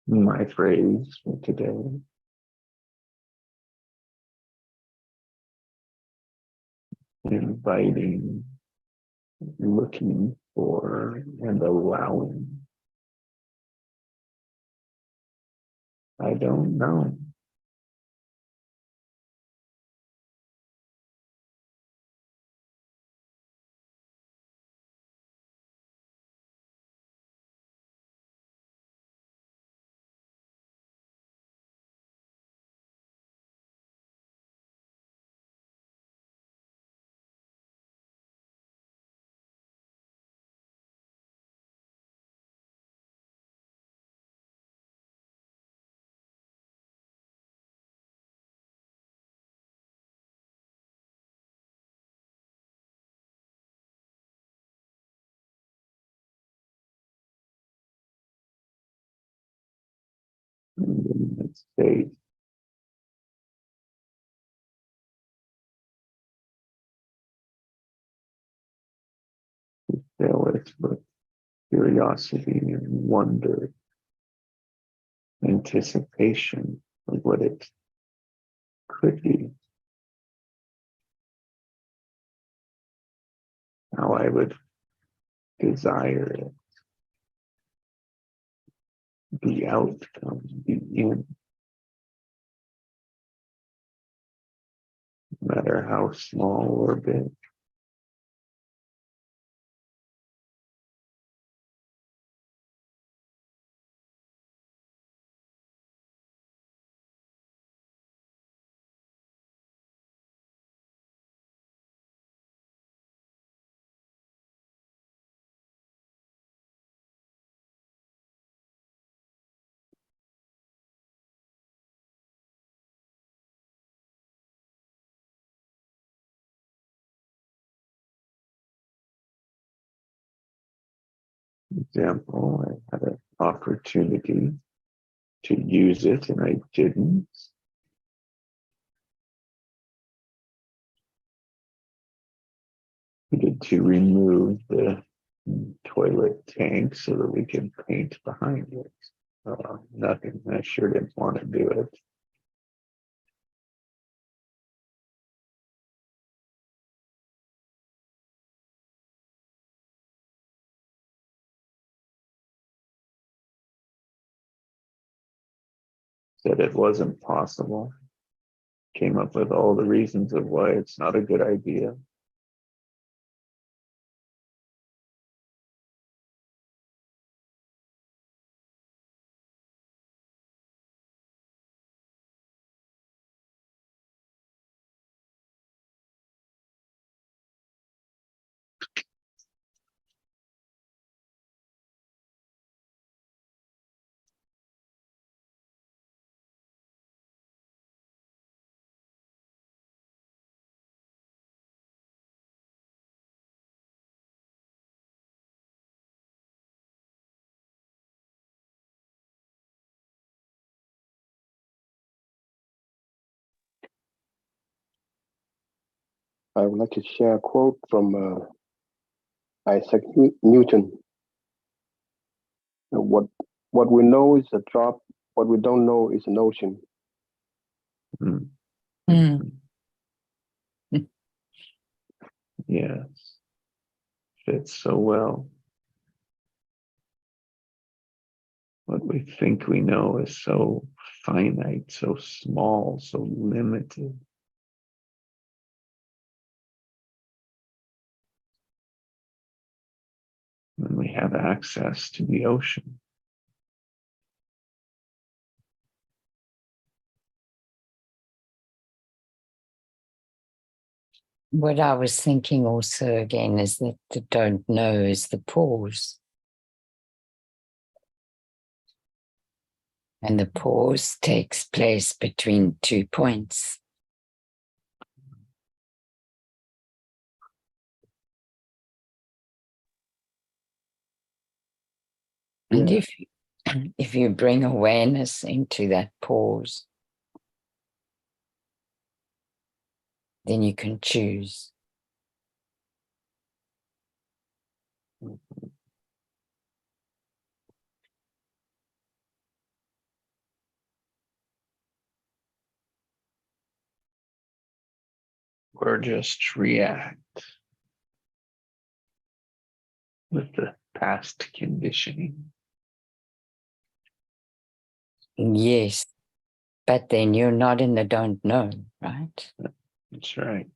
my phrase for today. Inviting, looking for, and allowing. I don't know. In that state, fill it with curiosity and wonder, anticipation of what it could be, how I would desire it, the outcome, the end, no matter how small or big. Example, I had an opportunity to use it and I didn't. We needed to remove the toilet tank so that we can paint behind it. Nothing. I sure didn't want to do it. Said it wasn't possible. Came up with all the reasons of why it's not a good idea. I would like to share a quote from Isaac Newton. What we know is a drop. What we don't know is an ocean. Mm. Mm. Yes. Fits so well. What we think we know is so finite, so small, so limited. When we have access to the ocean. What I was thinking also again is that the don't know is the pause. And the pause takes place between 2 points. And Yeah. if you bring awareness into that pause, then you can choose. or just react with the past conditioning. Yes, but then you're not in the don't know, right? That's right.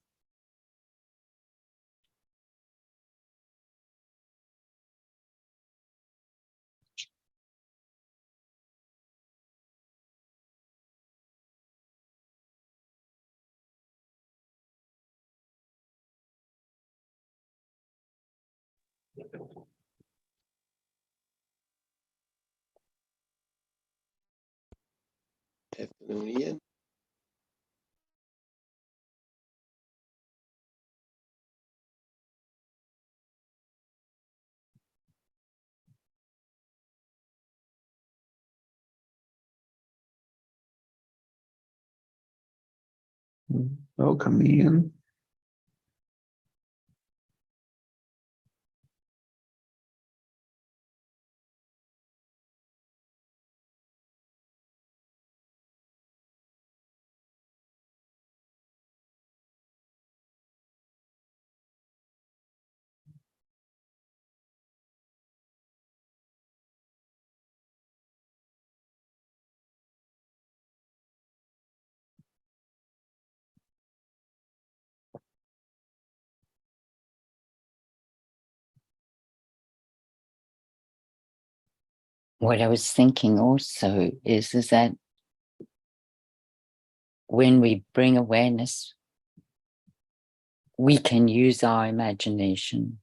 Afternoon, Ian. Welcome, Ian. What I was thinking also is that when we bring awareness, we can use our imagination.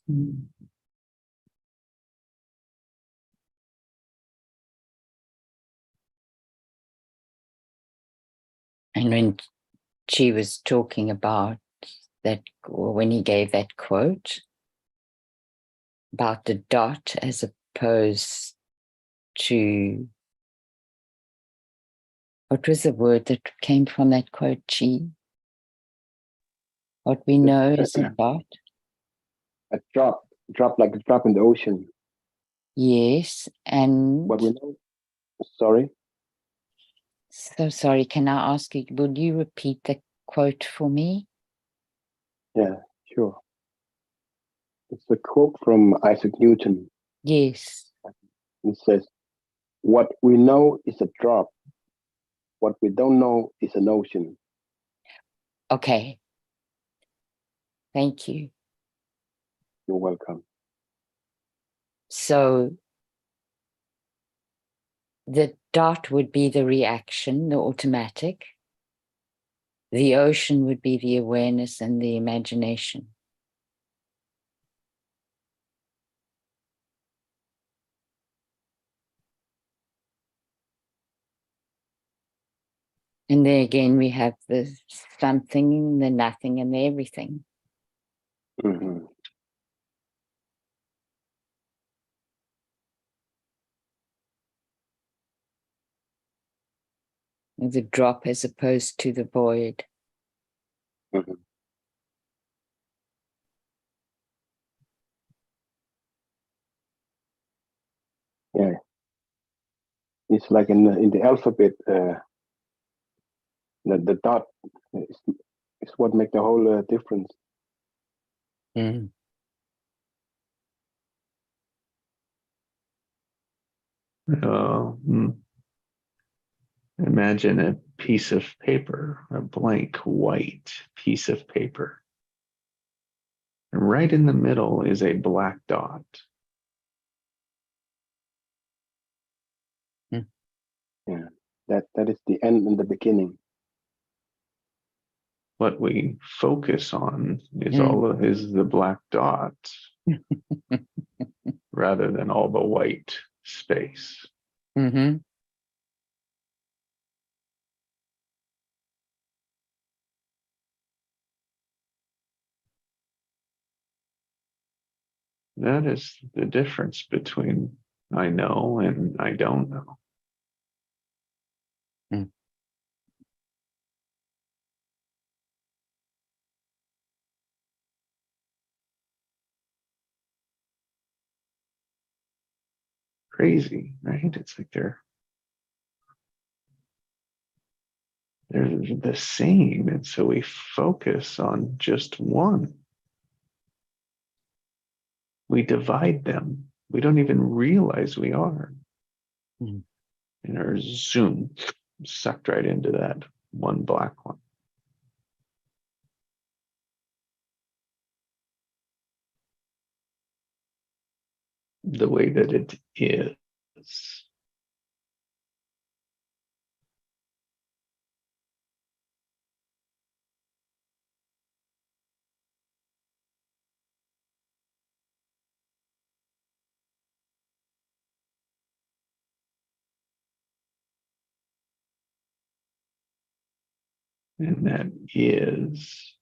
And when she was talking about that, or when he gave that quote about the dot as opposed to, what was the word that came from that quote, Chi? What we know is a dot. A drop like a drop in the ocean. Yes, and What we know. Sorry. so sorry, can I ask you, will you repeat the quote for me? Yeah, sure. It's a quote from Isaac Newton. Yes. It says, "What we know is a drop. What we don't know is an ocean." Okay. Thank you. You're welcome. So the dot would be the reaction, the automatic. The ocean would be the awareness and the imagination. And there again, we have the something, the nothing, and the everything. Mm-hmm. The drop as opposed to the void. Mm-hmm. Yeah. It's like in the alphabet, the dot is what make the whole difference. Mm. Uh, Imagine a piece of paper, a blank white piece of paper. And right in the middle is a black dot. Yeah. That is the end and the beginning. What we focus on is is the black dot rather than all the white space. Mm-hmm. That is the difference between I know and I don't know. Mm. Crazy, right? It's like they're they're the same. And so we focus on just one. We divide them. We don't even realize we are. Mm. And are zoom, sucked right into that one black one. The way that it is. And that is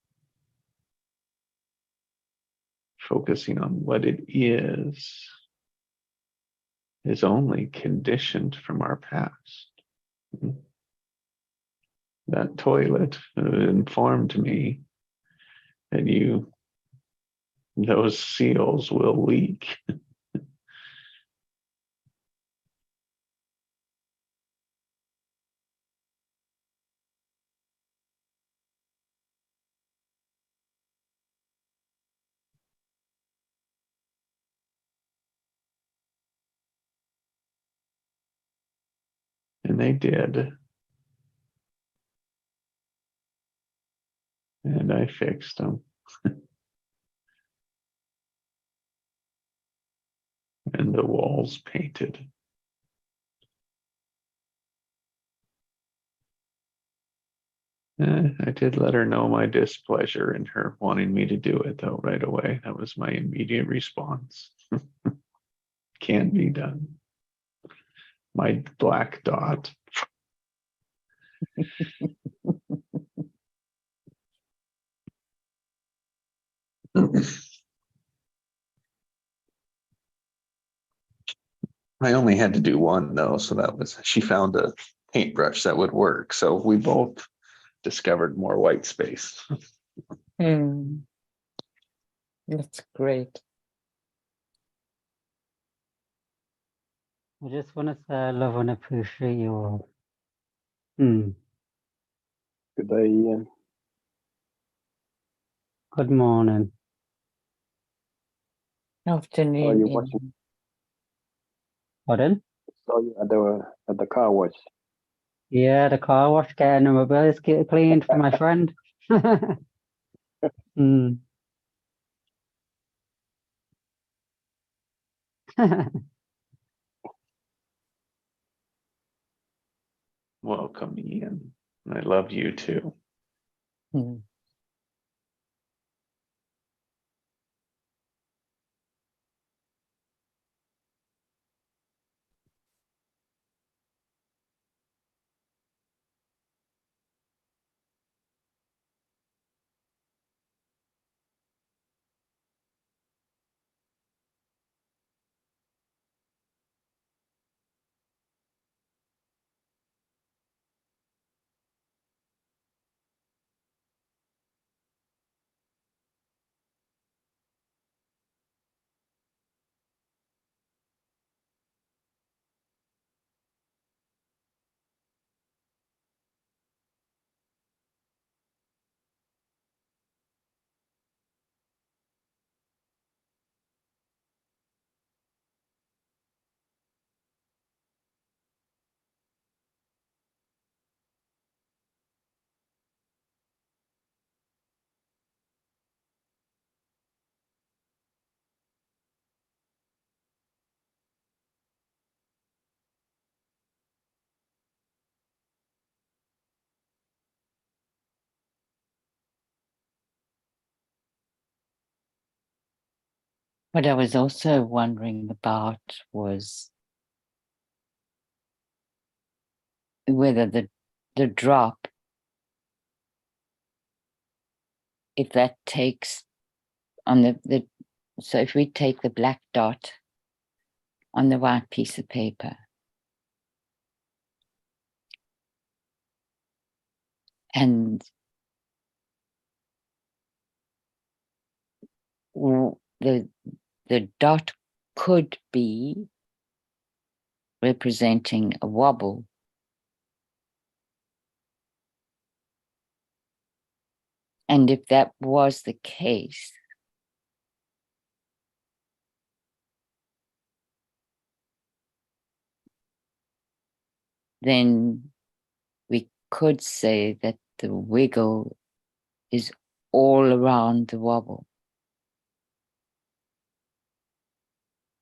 focusing on what it is only conditioned from our past. That toilet informed me that those seals will leak. And they did. And I fixed them. And the walls painted. I did let her know my displeasure in her wanting me to do it, though, right away. That was my immediate response. Can't be done. My black dot. I only had to do one, though, so she found a paintbrush that would work. So we both discovered more white space. Mm. That's great. I just want to say I love and appreciate you all. Hmm. Good day, Ian. Good morning. Afternoon. Are you Ian. watching? Pardon? Saw you at the car wash. Yeah, the car wash getting the mobility get cleaned for my friend. Hmm. Welcome, Ian. I love you too. Mm. What I was also wondering about was whether the drop, if that takes on the so if we take the black dot on the white piece of paper and the dot could be representing a wobble, And if that was the case, then we could say that the wiggle is all around the wobble.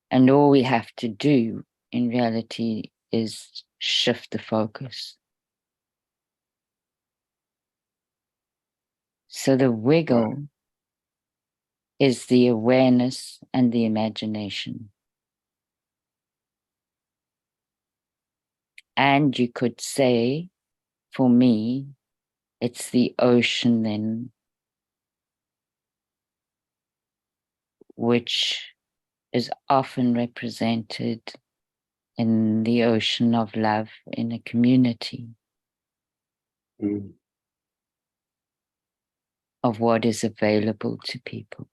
And all we have to do in reality is shift the focus. So the wiggle is the awareness and the imagination. And you could say, for me, it's the ocean then, which is often represented in the ocean of love in a community, of what is available to people.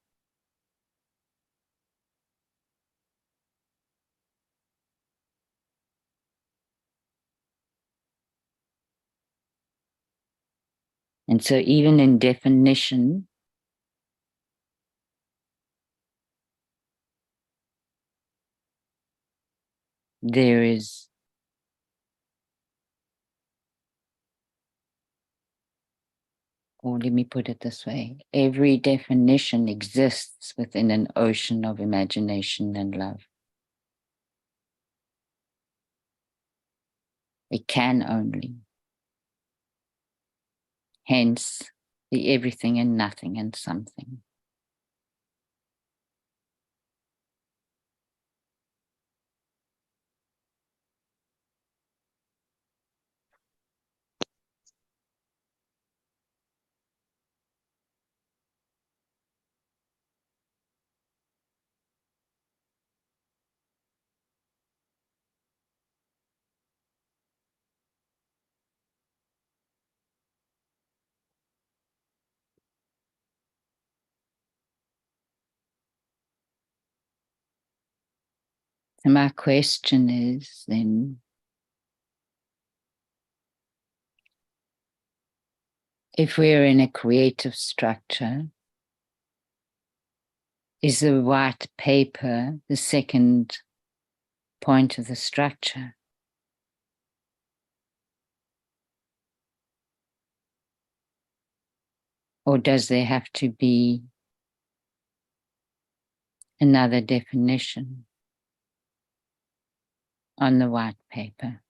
And so even in definition, there is or let me put it this way, every definition exists within an ocean of imagination and love. It can only. Hence, the everything and nothing and something. So my question is then, if we're in a creative structure, is the white paper the second point of the structure? Or does there have to be another definition on the white paper?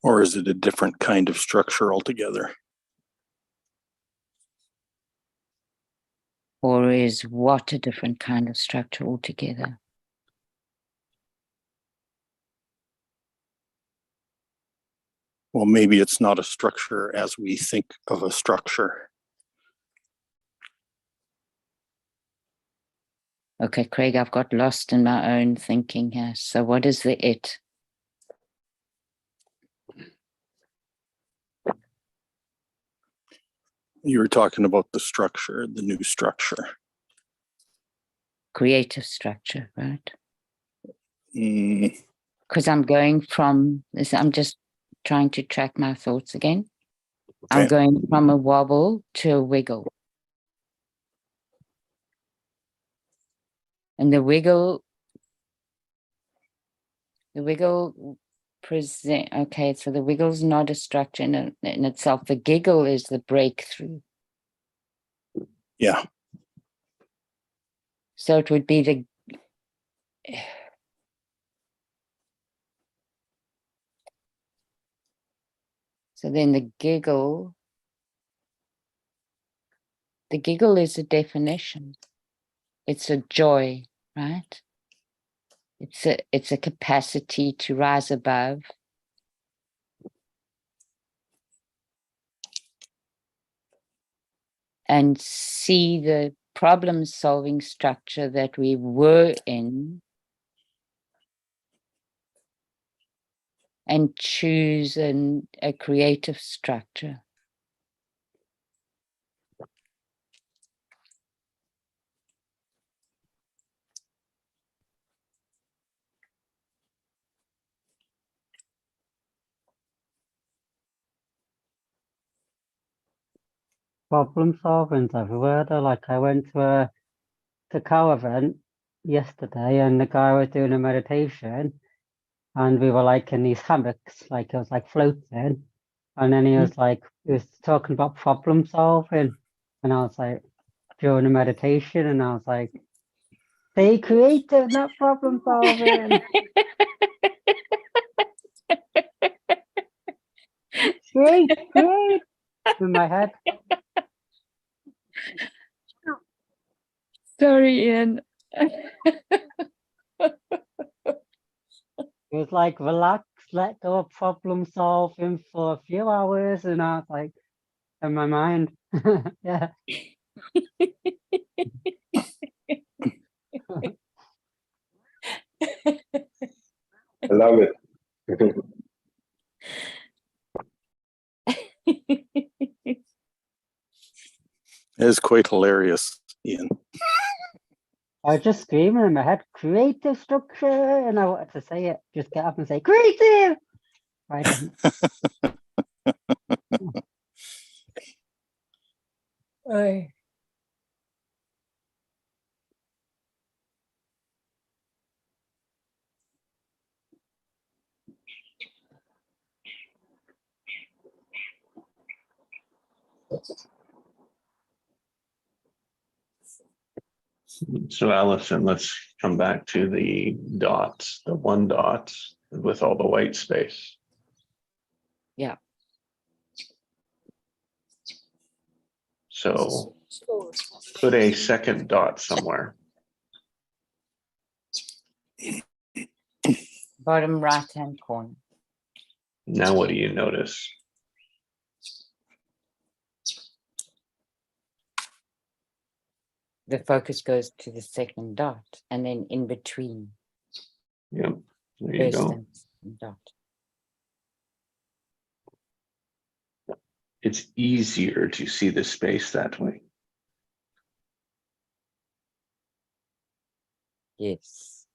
Or is it a different kind of structure altogether? Or is what a different kind of structure altogether? Well, maybe it's not a structure as we think of a structure. Okay, Craig, I've got lost in my own thinking here. So what is the it? You were talking about the structure, the new structure. Creative structure, right? Mm, Because I'm going from this, I'm just trying to track my thoughts again. I'm Okay. going from a wobble to a wiggle. And the wiggle present, okay, so the wiggle's not a structure in itself. The giggle is the breakthrough. yeah. So it would be the, so then the giggle is a definition. It's a joy, right? It's a capacity to rise above. And see the problem-solving structure that we were in and choose a creative structure. problem solving's everywhere though. Like I went to a cacao event yesterday and the guy was doing a meditation and we were like in these hammocks, like it was like floating. And then he was like, he was talking about problem solving. And I was like, during the meditation, and I was like, stay creative, not problem solving. Great, great. In my head. Sorry, Ian. It was like, relax, let go of problem solving for a few hours. And I was like, in my mind, yeah. I love it. It's quite hilarious, Ian. I was just screaming in my head, creative structure. And I wanted to say it, just get up and say, creative. Right. Oy. So Allison, let's come back to the dots, the one dot with all the white space. Yeah. So put a second dot somewhere. Bottom right-hand corner. Now what do you notice? The focus goes to the second dot and then in between Yep, there you first go. and second dot. It's easier to see the space that way. Yes.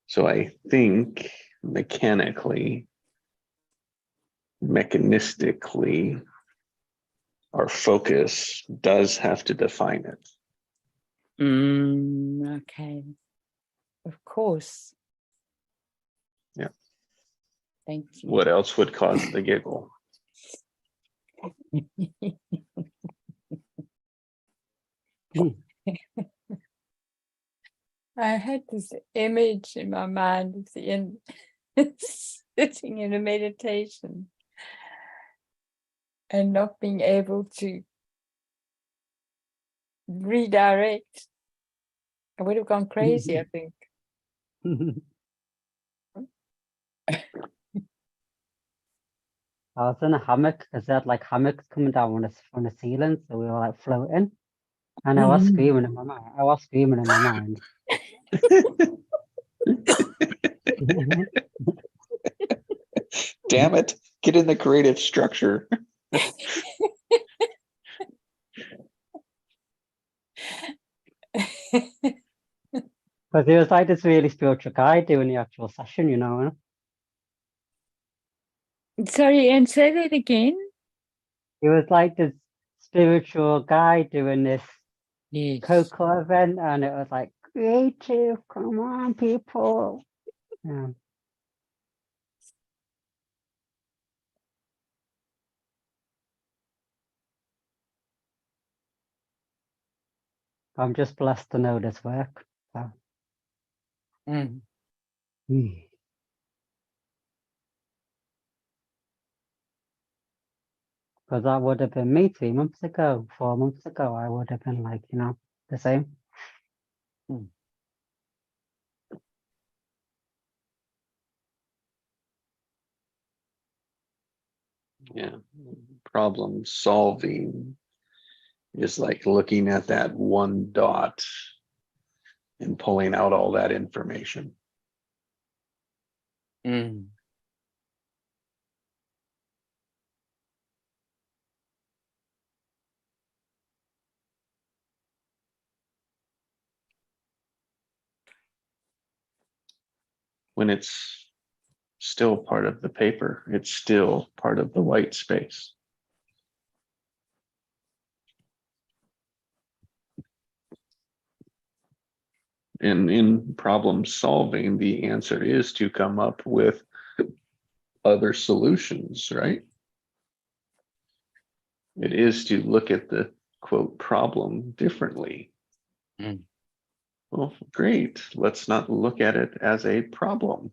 So I think mechanically, mechanistically, our focus does have to define it. Okay. Of course. Yeah. Thank you. What else would cause the giggle? I had this image in my mind of the end sitting in a meditation and not being able to redirect. I would have gone crazy, I think. I was in a hammock because they had like hammocks coming down on the ceiling, so we were like floating. And I was screaming in my mind. I was screaming in my mind. Damn it, get in the creative structure. Because he was like this really spiritual guy doing the actual session, you know. Sorry, and say that again. He was like this spiritual guy doing this Yes. cocoa event, and it was like creative. Come on, people. Yeah. I'm just blessed to know this work. So. Mm. Because that would have been me 3 months ago, 4 months ago. I would have been like, the same. Yeah, problem solving is like looking at that one dot and pulling out all that information. Mm. when it's still part of the paper, it's still part of the white space. And in problem solving, the answer is to come up with other solutions, right? It is to look at the quote problem differently. Mm. Well, great. Let's not look at it as a problem.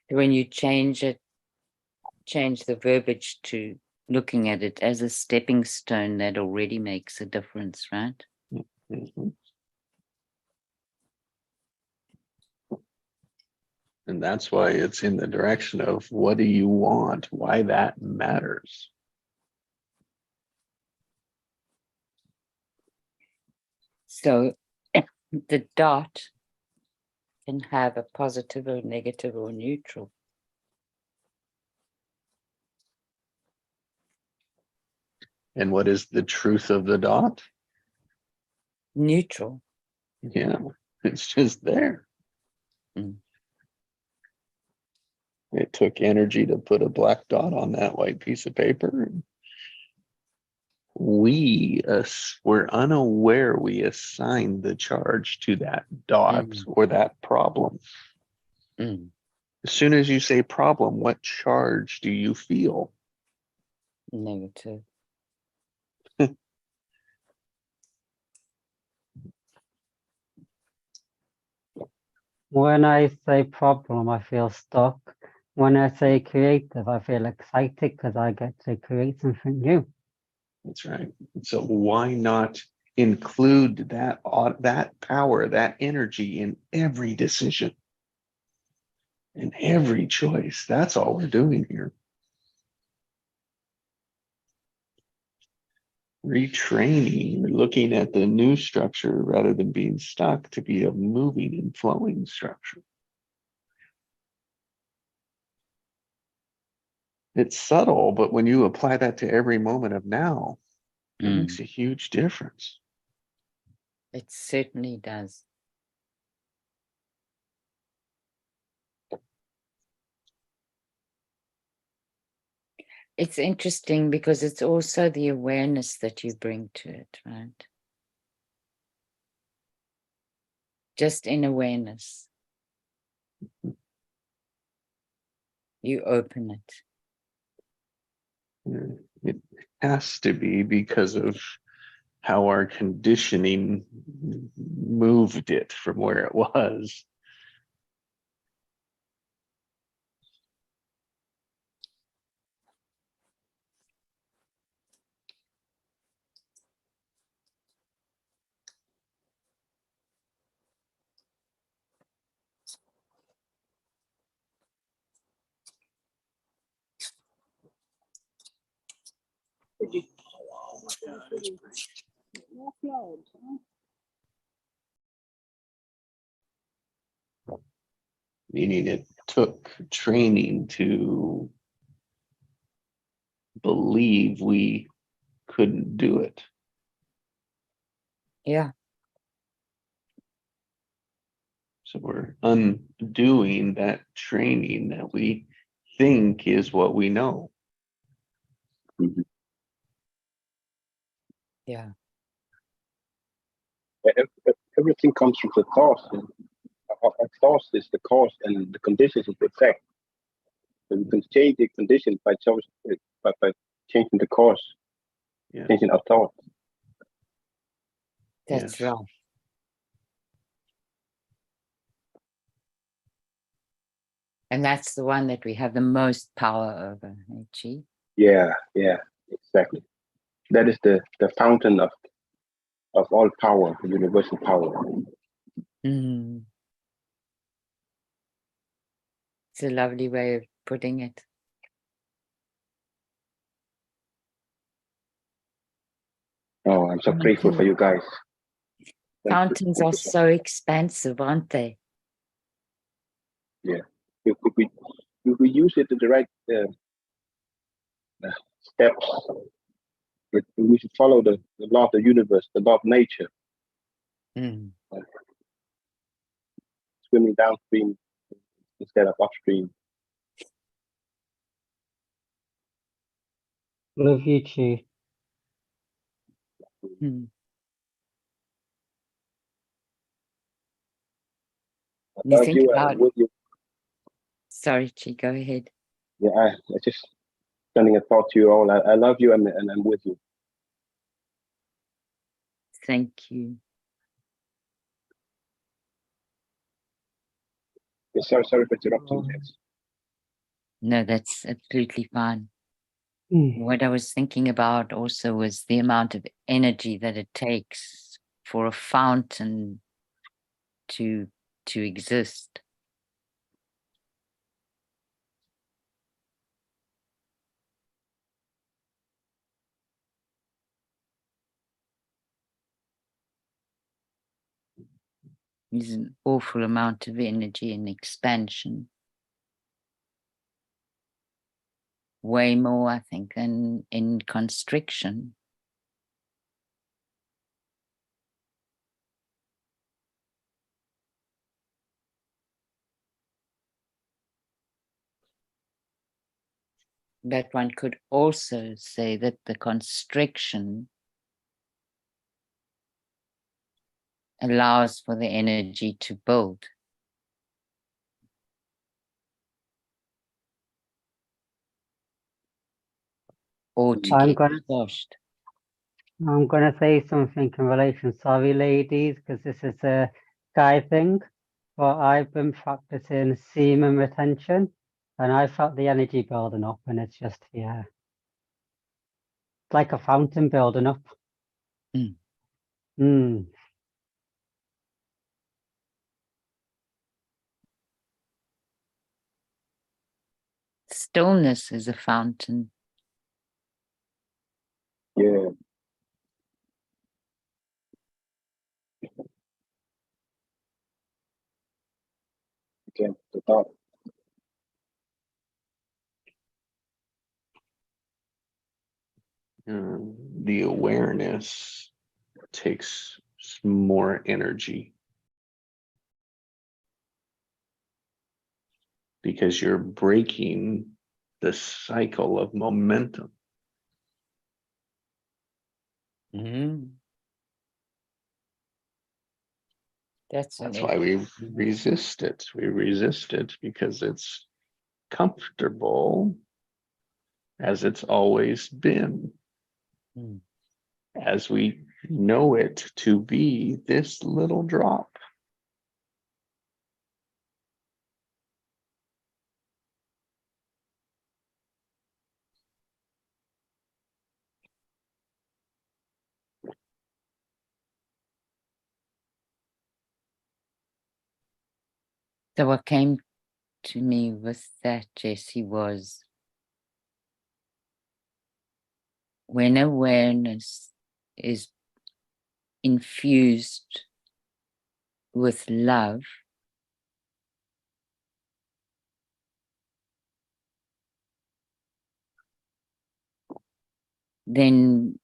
When you change the verbiage to looking at it as a stepping stone, that already makes a difference, right? Mhm. And that's why it's in the direction of what do you want? Why that matters. So the dot can have a positive or negative or neutral. And what is the truth of the dot? Neutral. Yeah, it's just there. Mm. It took energy to put a black dot on that white piece of paper. We were unaware we assigned the charge to that dot or that problem. Mm. As soon as you say problem, what charge do you feel? Negative. When I say problem, I feel stuck. When I say creative, I feel excited because I get to create something new. That's right. So why not include that power, that energy in every decision, in every choice? That's all we're doing here. Retraining, looking at the new structure rather than being stuck to be a moving and flowing structure. It's subtle, but when you apply that to every moment of now, it makes a huge difference. It certainly does. It's interesting because it's also the awareness that you bring to it, right? Just in awareness. You open it. It has to be because of how our conditioning moved it from where it was. Meaning it took training to believe we couldn't do it. Yeah. So we're undoing that training that we think is what we know. Mhm. Yeah. Everything comes from the thought. Our thoughts is the cause, and the conditions is the effect. So you can change the condition by changing the cause, Yeah. changing our thought. That's Yes. right. And that's the one that we have the most power over, Chi. Yeah, exactly. That is the fountain of all power, the universal power. Mm. It's a lovely way of putting it. Oh, I'm so grateful for you guys. Fountains are so expansive, aren't they? Yeah, if we use it to the right steps. We should follow the law of the universe, the law of nature, Mm. swimming downstream instead of upstream. Love you, Chi. Mm. I You love think you and about, I'm with you. sorry, Chi, go ahead. Yeah, I just sending a thought to you all. I love you and I'm with you. Thank you. Yeah, sorry for interrupting. Yes. No, that's absolutely fine. Mm. What I was thinking about also was the amount of energy that it takes for a fountain to exist. There's an awful amount of energy and expansion. Way more, I think, than in constriction. But one could also say that the constriction allows for the energy to build. Or to I'm get gonna squashed. I'm gonna say something in relation. Sorry, ladies, because this is a guy thing. But I've been practicing semen retention, and I felt the energy building up, and it's just it's like a fountain building up. Mm. Mm. Stillness is a fountain. Yeah. Okay. The thought. The awareness takes more energy because you're breaking the cycle of momentum. Mm. That's why we resist it. We resist it because it's comfortable as it's always been. Mm. As we know it to be this little drop. So what came to me with that, Jesse, was when awareness is infused with love, then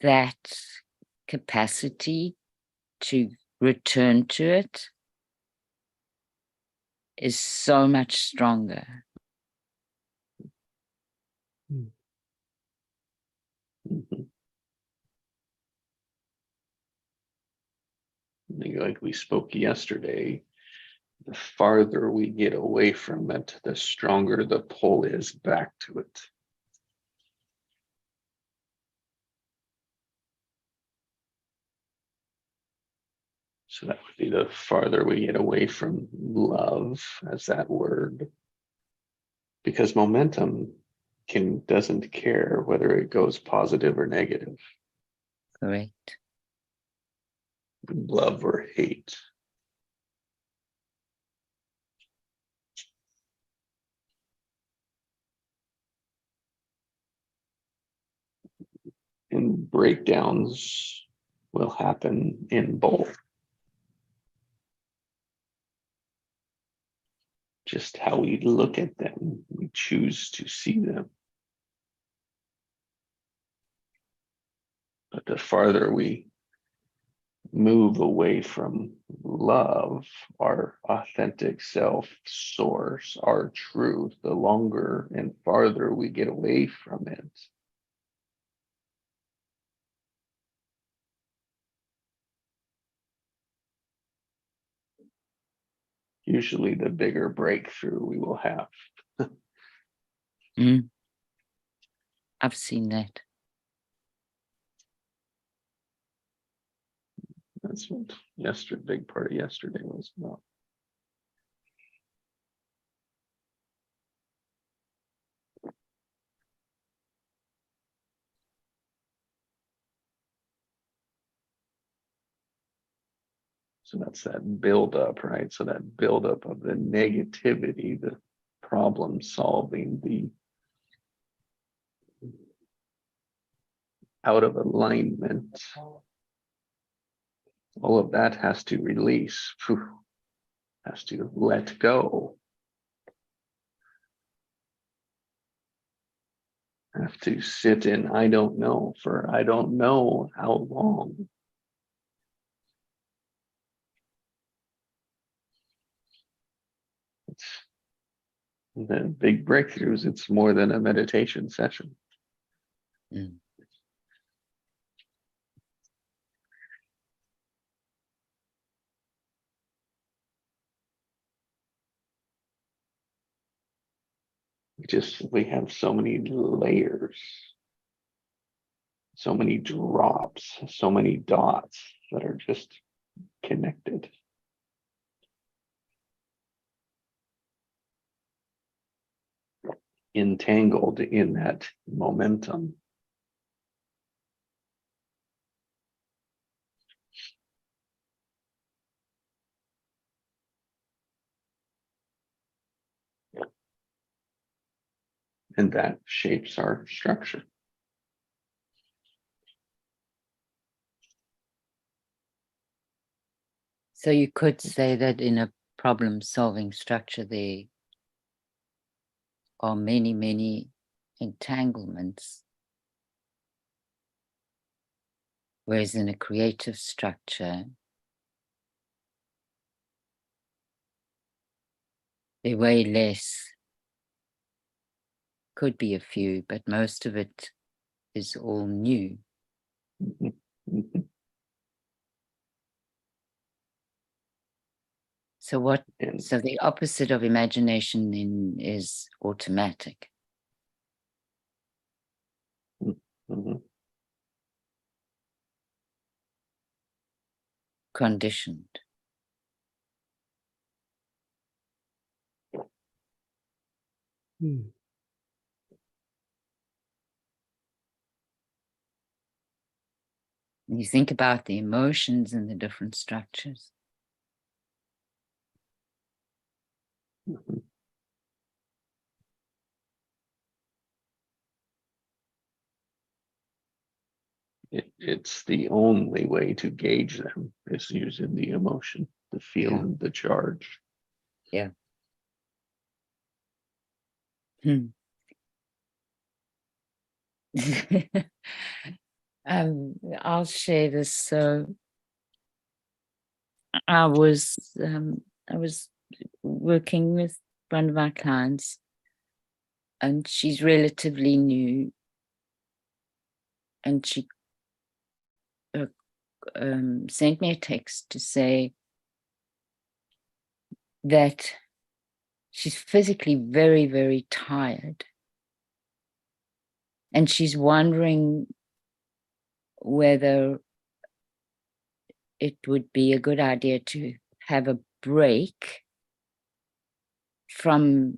that capacity to return to it is so much stronger. Mhm. Like we spoke yesterday, the farther we get away from it, the stronger the pull is back to it. So that would be the farther we get away from love as that word. Because momentum doesn't care whether it goes positive or negative, Correct. love or hate. And breakdowns will happen in both. just how we look at them. We choose to see them. But the farther we move away from love, our authentic self source, our truth, the longer and farther we get away from it, usually the bigger breakthrough we will have. I've seen that. That's what yesterday, big part of yesterday was about. So that's that buildup, right? So that buildup of the negativity, the problem solving, the out of alignment, all of that has to release, has to let go, have to sit in I don't know for I don't know how long. It's the big breakthroughs. It's more than a meditation session. We have so many layers, so many drops, so many dots that are just connected. Entangled in that momentum. And that shapes our structure. So you could say that in a problem-solving structure, there are many, many entanglements. Whereas in a creative structure, there are way less. Could be a few, but most of it is all new. So what? So the opposite of imagination then is automatic. Conditioned. You think about the emotions and the different structures. It's the only way to gauge them is using the emotion, the feeling, the charge. Yeah. I'll share this. So I was working with one of our clients, and she's relatively new, and she sent me a text to say that she's physically very, very tired, and she's wondering whether it would be a good idea to have a break from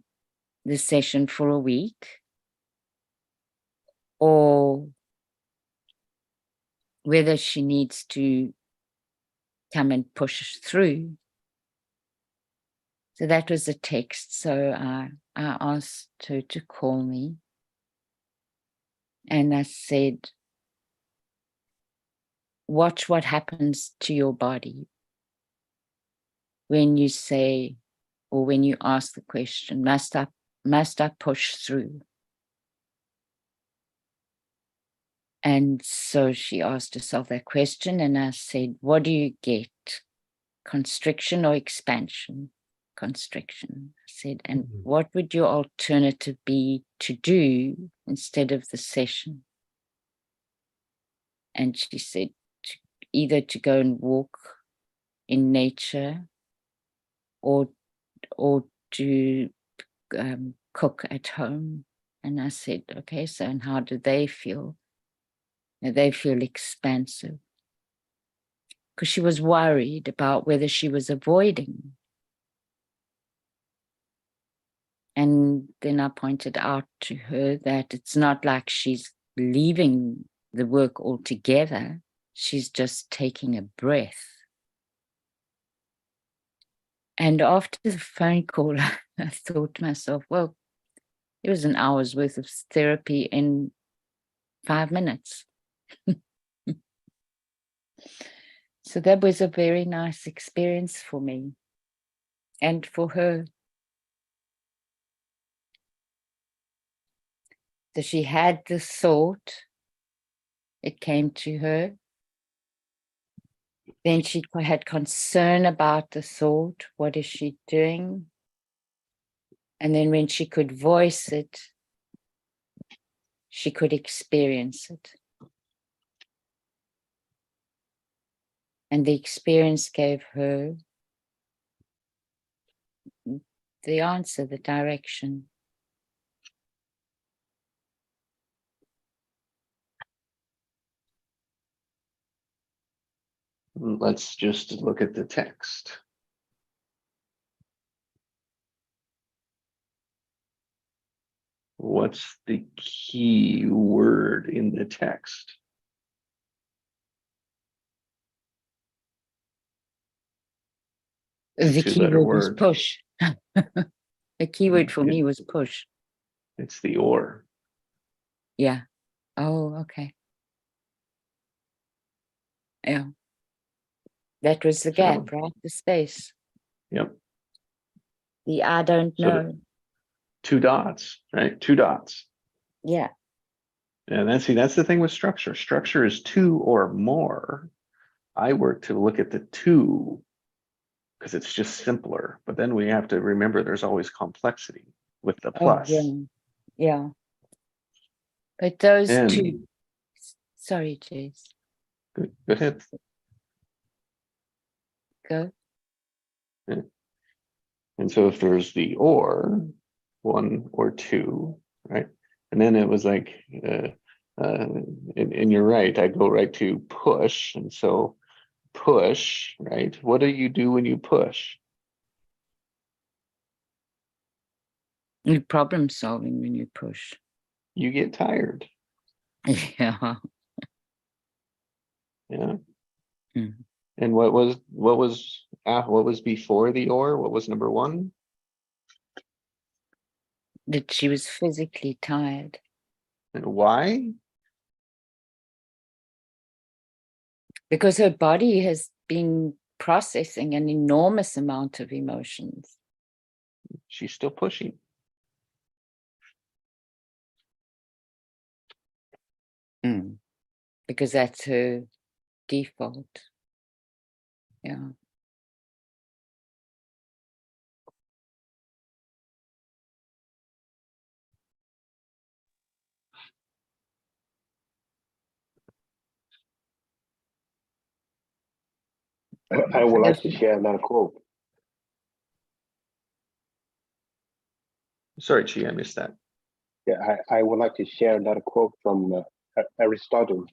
the session for a week, or whether she needs to come and push through. So that was a text. So I asked her to call me, and I said, watch what happens to your body when you say, or when you ask the question, must I push through? And so she asked herself that question, and I said, what do you get? Constriction or expansion? Constriction. I said, and what would your alternative be to do instead of the session? And she said, either to go and walk in nature or to cook at home. And I said, okay, so and how do they feel? And they feel expansive. Because she was worried about whether she was avoiding. And then I pointed out to her that it's not like she's leaving the work altogether. She's just taking a breath. And after the phone call, I thought to myself, well, it was an hour's worth of therapy in 5 minutes. So that was a very nice experience for me and for her. So she had the thought, it came to her. Then she had concern about the thought. What is she doing? And then when she could voice it, she could experience it. And the experience gave her the answer, the direction. Let's just look at the text. What's the key word in the text? The Two-letter keyword was word. push. The keyword for me was push. It's the or. Yeah. Oh, okay. Yeah. That was the gap, right? The space. Yep. The I don't So know. 2 dots, right? 2 dots. Yeah. And that's the thing with structure. Structure is 2 or more. I work to look at the 2 because it's just simpler. But then we have to remember there's always complexity with the plus. Oh, yeah. Yeah. But those And, two, sorry, Jace. go ahead. Go. And so if there's the or, 1 or 2, right? And then it was like, and you're right, I go right to push. And so push, right? What do you do when you push? You're problem solving when you push. You get tired. Yeah. Yeah. Mm. And what was before the or? What was number 1? That she was physically tired. And why? Because her body has been processing an enormous amount of emotions. She's still pushing. Because that's her default. Yeah. I would like to share another quote. Sorry, Chi, I missed that. Yeah, I would like to share another quote from Aristotle.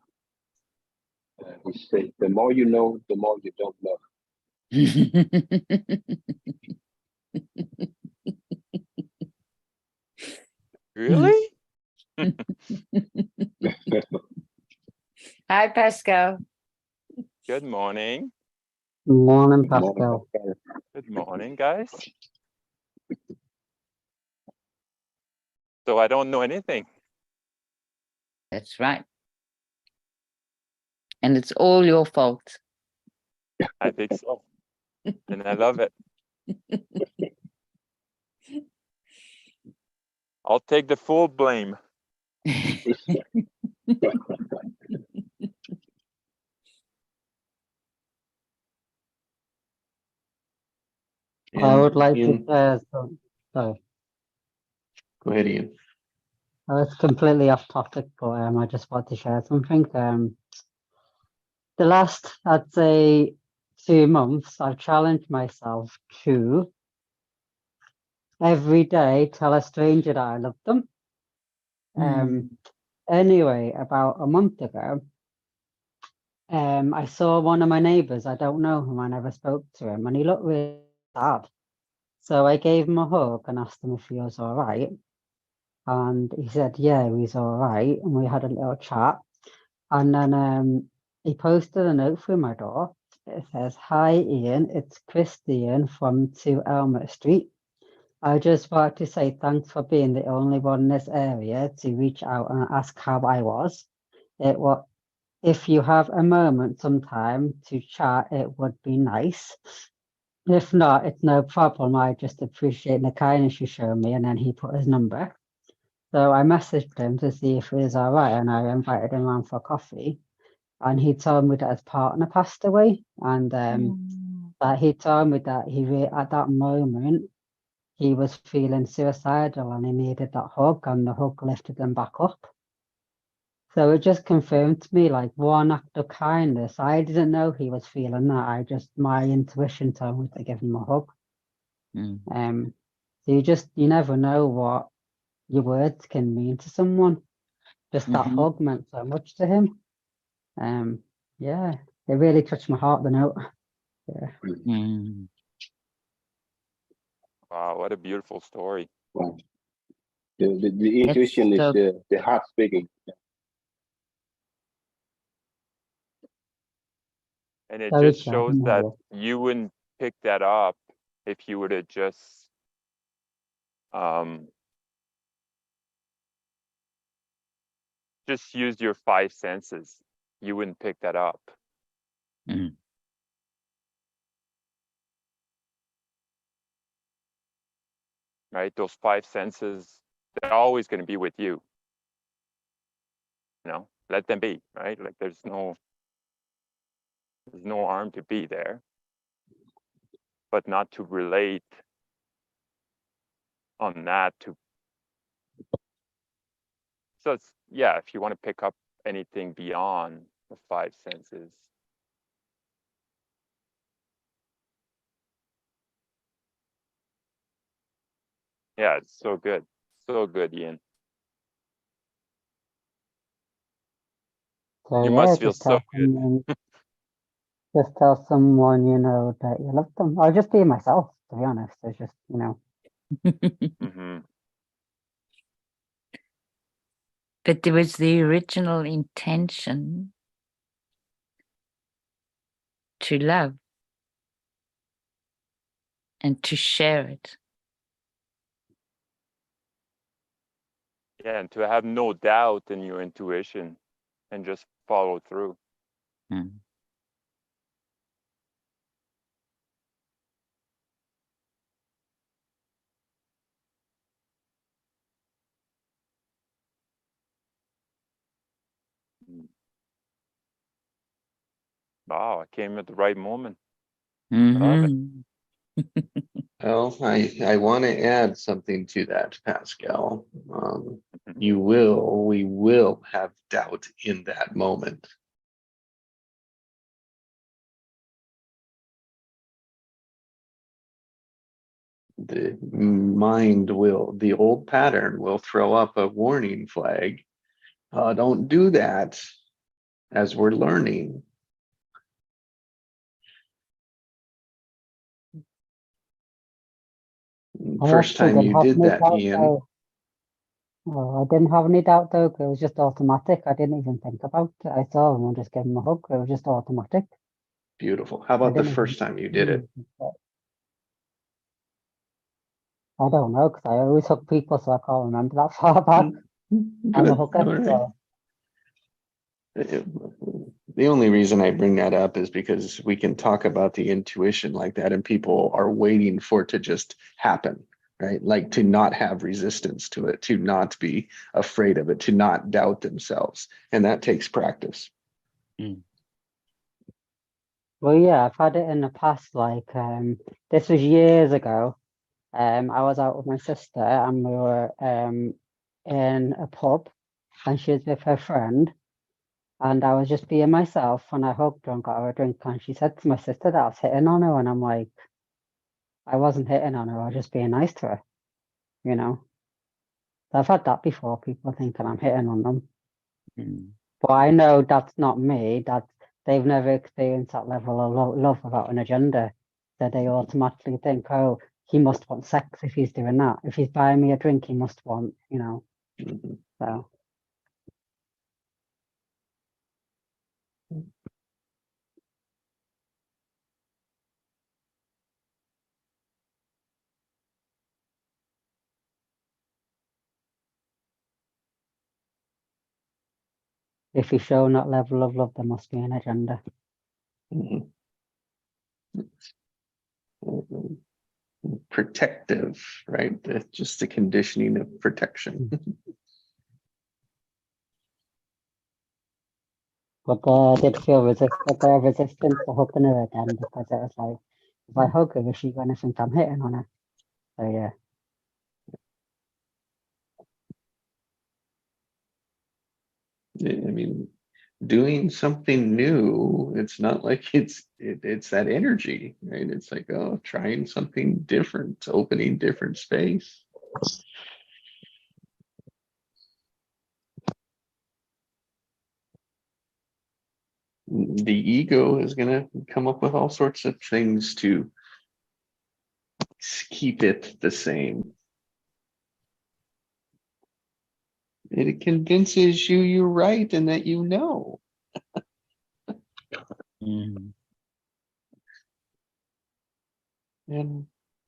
He said, "The more you know, the more you don't know." Really? Hi, Pascal. Good morning. Morning, Good morning, Pascal. Pascal. Good morning, guys. So I don't know anything. That's right. And it's all your fault. I think so. And I love it. I'll take the full blame. I would like to Ian, share some. Sorry, go ahead, Ian. it's completely off topic, but I just want to share something. The last, I'd say, 2 months, I've challenged myself to every day tell a stranger that I love them. Anyway, about a month ago, I saw one of my neighbors. I don't know him. I never spoke to him, and he looked really sad. So I gave him a hug and asked him if he was all right. And he said, yeah, he's all right. And we had a little chat. And then he posted a note through my door. It says, hi, Ian, it's Christian from 2 Elmer Street. I just wanted to say thanks for being the only one in this area to reach out and ask how I was. If you have a moment sometime to chat, it would be nice. If not, it's no problem. I just appreciate the kindness you show me. And then he put his number. So I messaged him to see if he was all right, and I invited him around for coffee. And he told me that his partner passed away, and that he told me that at that moment he was feeling suicidal and he needed that hug, and the hug lifted him back up. So it just confirmed to me, like, one act of kindness. I didn't know he was feeling that. My intuition told me to give him a hug. So you never know what your words can mean to someone. Just that hug meant so much to him. Yeah, it really touched my heart, the note. Yeah. Wow, what a beautiful story. Wow. The intuition is the heart speaking. And it Very just shows strong, that yeah. you wouldn't pick that up if you would have just used your 5 senses. You wouldn't pick that up. Right? Those 5 senses, they're always going to be with you. You know, let them be, right? Like there's no harm to be there, but not to relate on that to. So it's, yeah, if you want to pick up anything beyond the 5 senses. Yeah, it's so good. So good, Ian. So You yeah, must feel so good. Just tell someone, that you love them. I'll just be myself, to be honest. It's just, But there was the original intention to love and to share it. Yeah, and to have no doubt in your intuition and just follow through. Wow, I came at the right moment. Love it. Well, I want to add something to that, Pascal. We will have doubt in that moment. The mind the old pattern will throw up a warning flag. Don't do that as we're learning. First time you did that, Ian. I didn't have any doubt though, 'cause it was just automatic. I didn't even think about it. I saw him and just gave him a hug. It was just automatic. Beautiful. How about the first time you did it? I don't know, because I always hug people, so I can't remember that far back. I'm a hooker, so. The only reason I bring that up is because we can talk about the intuition like that and people are waiting for it to just happen. right? Like to not have resistance to it, to not be afraid of it, to not doubt themselves. And that takes practice. Well, yeah, I've had it in the past. Like, this was years ago. I was out with my sister and we were in a pub, and she was with her friend, and I was just being myself, and I hugged her and got her a drink, and she said to my sister that I was hitting on her, and I'm like, I wasn't hitting on her, I was just being nice to her, you know. So I've had that before, people thinking I'm hitting on them. But I know that's not me, that they've never experienced that level of love without an agenda. So they automatically think, oh, he must want sex if he's doing that. If he's buying me a drink, he must want, you know. Mhm. So if he's showing that level of love, there must be an agenda. Mhm. Protective, right? Just the conditioning of protection. But they did feel resistance to hugging her again, because it was like, if I hug her, is she going to think I'm hitting on her? So yeah. I mean, doing something new, it's not like it's that energy, right? It's like, oh, trying something different, opening different space. The ego is going to come up with all sorts of things to keep it the same. It convinces you you're right and that you know. And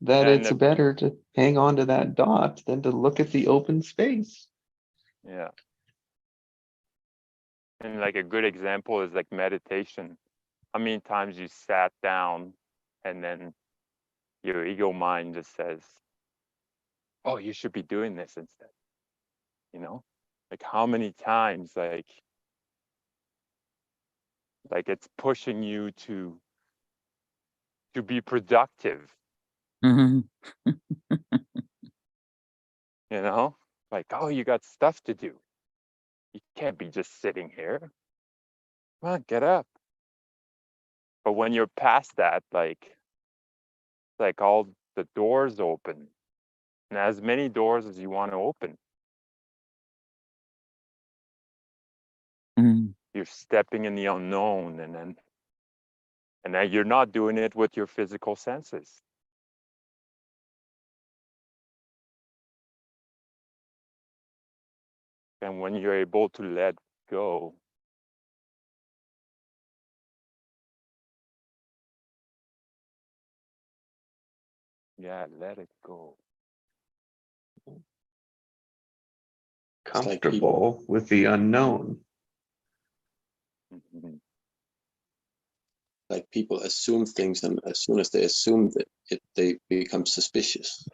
that And it's if, better to hang on to that dot than to look at the open space. yeah. And like a good example is like meditation. How many times you sat down and then your ego mind just says, oh, you should be doing this instead. You know, like how many times like it's pushing you to be productive, you know, like, oh, you got stuff to do. You can't be just sitting here. Come on, get up. But when you're past that, like all the doors open, and as many doors as you want to open. You're stepping in the unknown, and then you're not doing it with your physical senses. And when you're able to let go, yeah, let it go. like people- Comfortable with the unknown. Mhm. Like people assume things, and as soon as they assume that they become suspicious.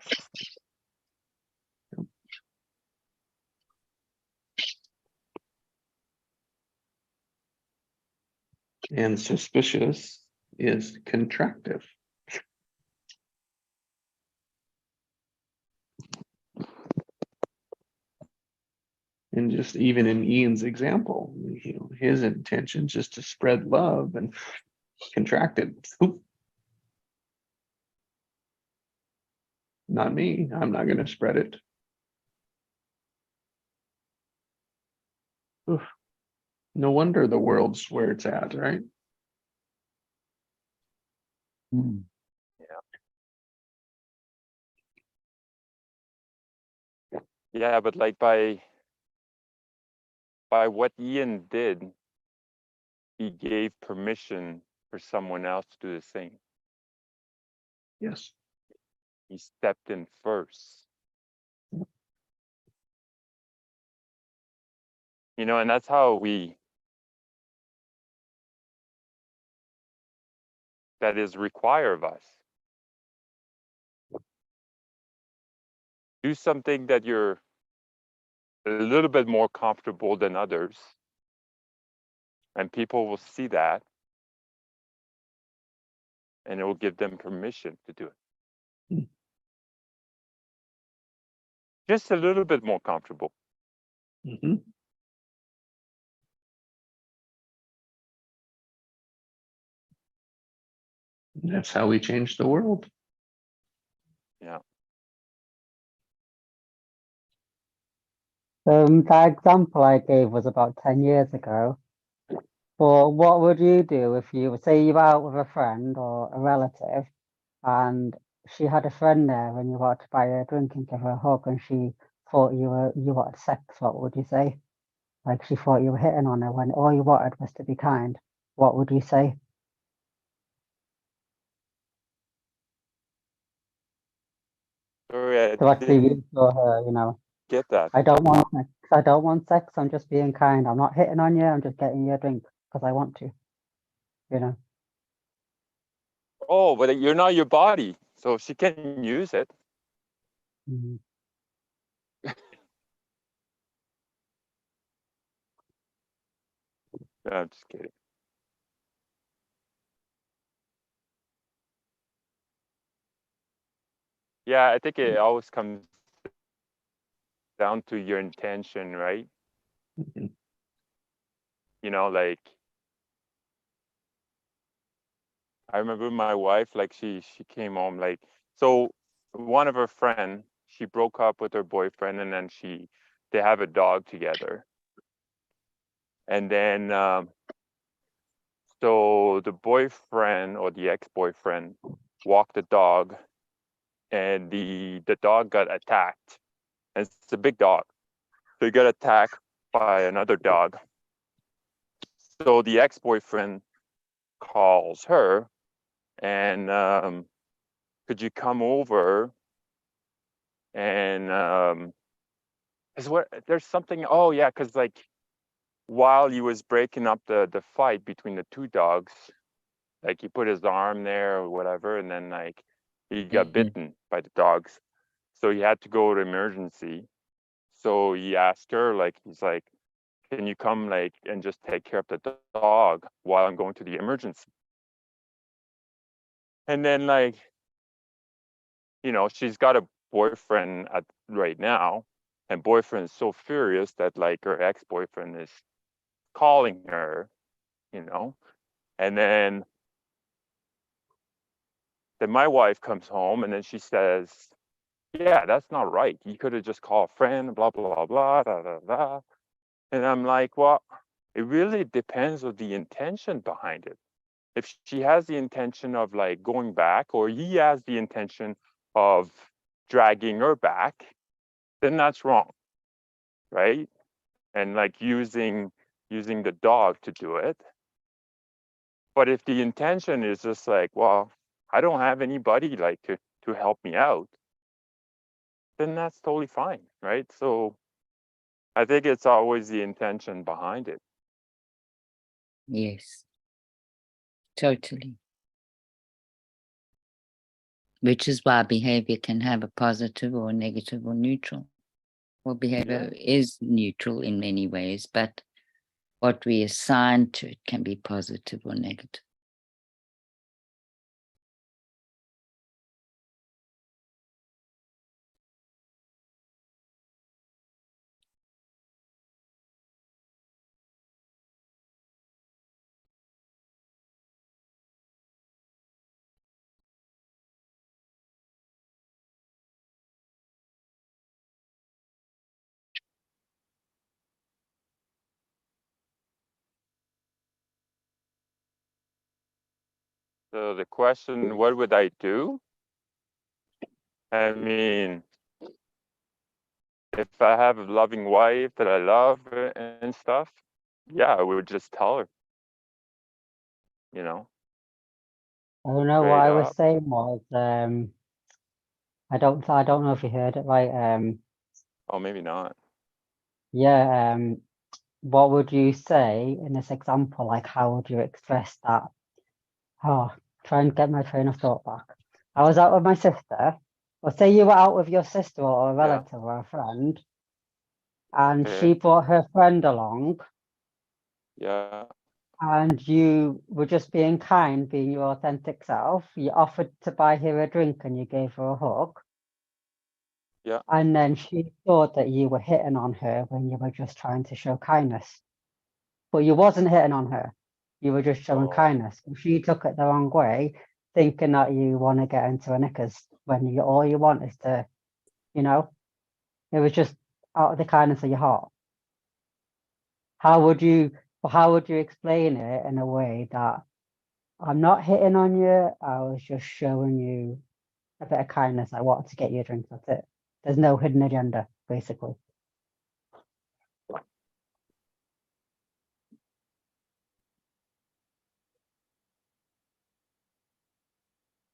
And suspicious is contractive. And just even in Ian's example, his intention just to spread love and contracted. Oop. Not me. I'm not going to spread it. Oof. No wonder the world's where it's at, right? Yeah, but like by what Ian did, he gave permission for someone else to do the same. Yes. He stepped in first. You know, and that's how that is required of us. do something that you're a little bit more comfortable than others, and people will see that, and it will give them permission to do it. Hmm. Just a little bit more comfortable. Mhm. That's how we change the world. Yeah. That example I gave was about 10 years ago. But what would you do if you say you're out with a friend or a relative and she had a friend there and you wanted to buy her a drink and give her a hug and she thought you wanted sex, what would you say? Like she thought you were hitting on her when all you wanted was to be kind. What would you say? Sorry, I To actually didn't reassure her, you know, get that. I don't want sex. I don't want sex. I'm just being kind. I'm not hitting on you. I'm just getting you a drink because I want to. You know. Oh, but you're not your body, so she can use it. Mhm. No, I'm just kidding. Yeah, I think it always comes down to your intention, right? Mhm. You know, like I remember my wife, like she came home, like, so one of her friend, she broke up with her boyfriend, and then they have a dog together. And then so the boyfriend or the ex-boyfriend walked the dog, and the dog got attacked. And it's a big dog. So he got attacked by another dog. So the ex-boyfriend calls her and could you come over and there's something, oh yeah, because like while he was breaking up the fight between the two dogs, like he put his arm there or whatever, and then like he got Mhm. bitten by the dogs, so he had to go to emergency. So he asked her, like, he's like, can you come like and just take care of the dog while I'm going to the emergency? And then like, you know, she's got a boyfriend right now, and boyfriend is so furious that like her ex-boyfriend is calling her, you know. And then my wife comes home, and then she says, yeah, that's not right, you could have just called a friend, blah blah blah da, da, da. And I'm like, well, it really depends on the intention behind it. If she has the intention of like going back, or he has the intention of dragging her back, then that's wrong, right? And like using the dog to do it. But if the intention is just like, well, I don't have anybody like to help me out, then that's totally fine, right? So I think it's always the intention behind it. Yes, totally. Which is why behavior can have a positive or negative or neutral. Well, behavior is neutral in many ways, but what we assign to it can be positive or negative. So the question, what would I do? I mean, if I have a loving wife that I love and stuff, yeah, I would just tell her, you know, I don't know what straight I was up. saying was I don't know if you heard it right. Oh, maybe not. Yeah, what would you say in this example? Like, how would you express that? Oh, try and get my train of thought back. I was out with my sister Or say you were out with your sister or a Yeah. relative or a friend, and Okay. she brought her friend along, Yeah. and you were just being kind, being your authentic self. You offered to buy her a drink and you gave her a hug. Yeah. And then she thought that you were hitting on her when you were just trying to show kindness. But you wasn't hitting on her. You were just showing Oh. kindness. And she took it the wrong way, thinking that you want to get into a knickers when you all you want is to, you know, it was just out of the kindness of your heart. How would you explain it in a way that I'm not hitting on you, I was just showing you a bit of kindness. I wanted to get you a drink, that's it. There's no hidden agenda, basically.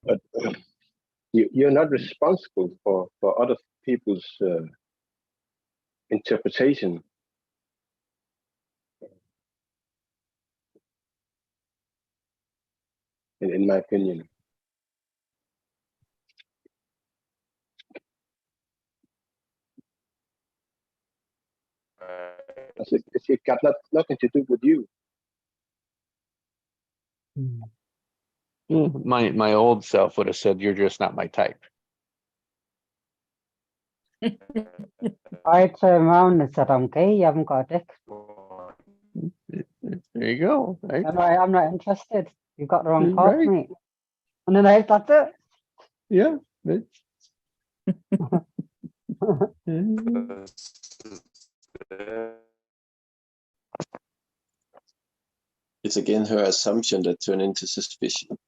But you're not responsible for other people's interpretation. In my opinion, it got nothing to do with you. My old self would have said, "You're just not my type." I turned around and said, I'm gay, you haven't got a dick. There you go. Right? I'm not interested. You've got the wrong part, Right. mate. And then that's it. Yeah. that's- It's again her assumption that turn into suspicion.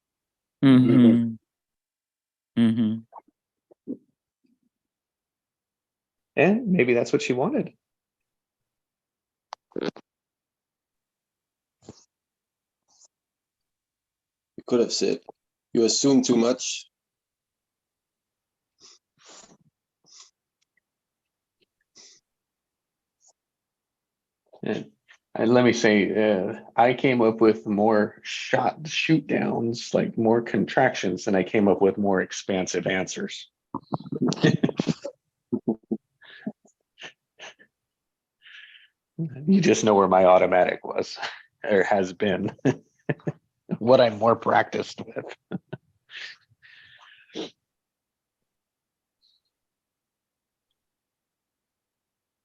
Mhm. Mhm. And maybe that's what she wanted. You could have said, you assume too much. And let me say, I came up with more shoot downs, like more contractions, than I came up with more expansive answers. You just know where my automatic was, or has been, what I'm more practiced with.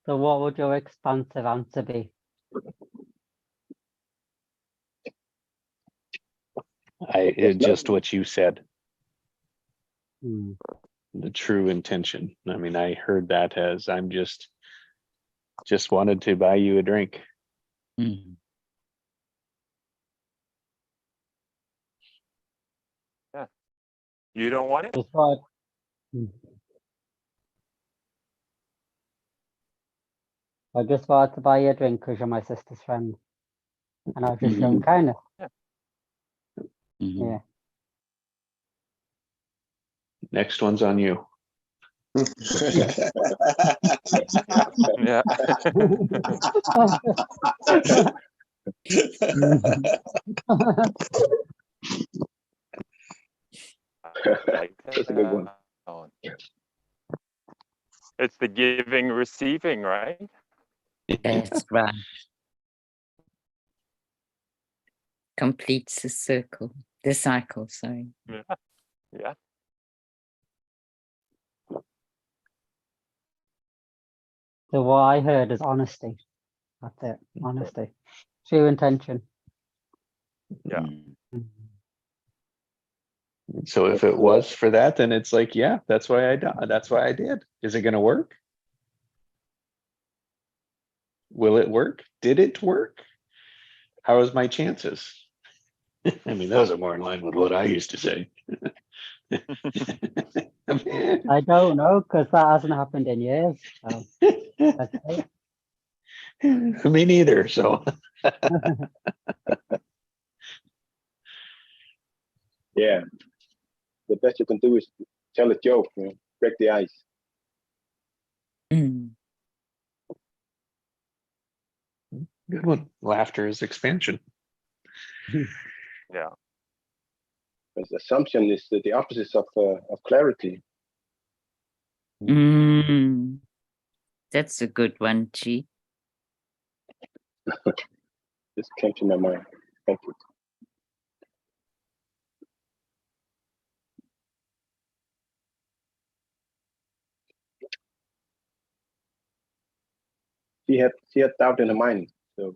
So what would your expansive answer be? Just what you said, Hmm. the true intention. I mean, I heard that as I'm just wanted to buy you a drink. Mhm. You don't want it? Just what? I just wanted to buy you a drink because you're my sister's friend. And I was just showing kindness. Mhm. Yeah. Next one's on you. Yeah. Like That's a good one. that. It's the giving, receiving, right? That's right. Completes the circle, the cycle, sorry. Yeah. Yeah. So what I heard is honesty. That's it. Honesty. True intention. Yeah. Mm. So if it was for that, then it's like, yeah, that's why I did. Is it going to work? Will it work? Did it work? How is my chances? I mean, those are more in line with what I used to say. I don't know because that hasn't happened in years. So that's it. Me neither. So Yeah, the best you can do is tell a joke, break the ice. Mm. good one. Laughter is expansion. Yeah. Because assumption is the opposite of clarity. Mm, that's a good one, Chi. Just came to my mind. Thank you. She had doubt in her mind. So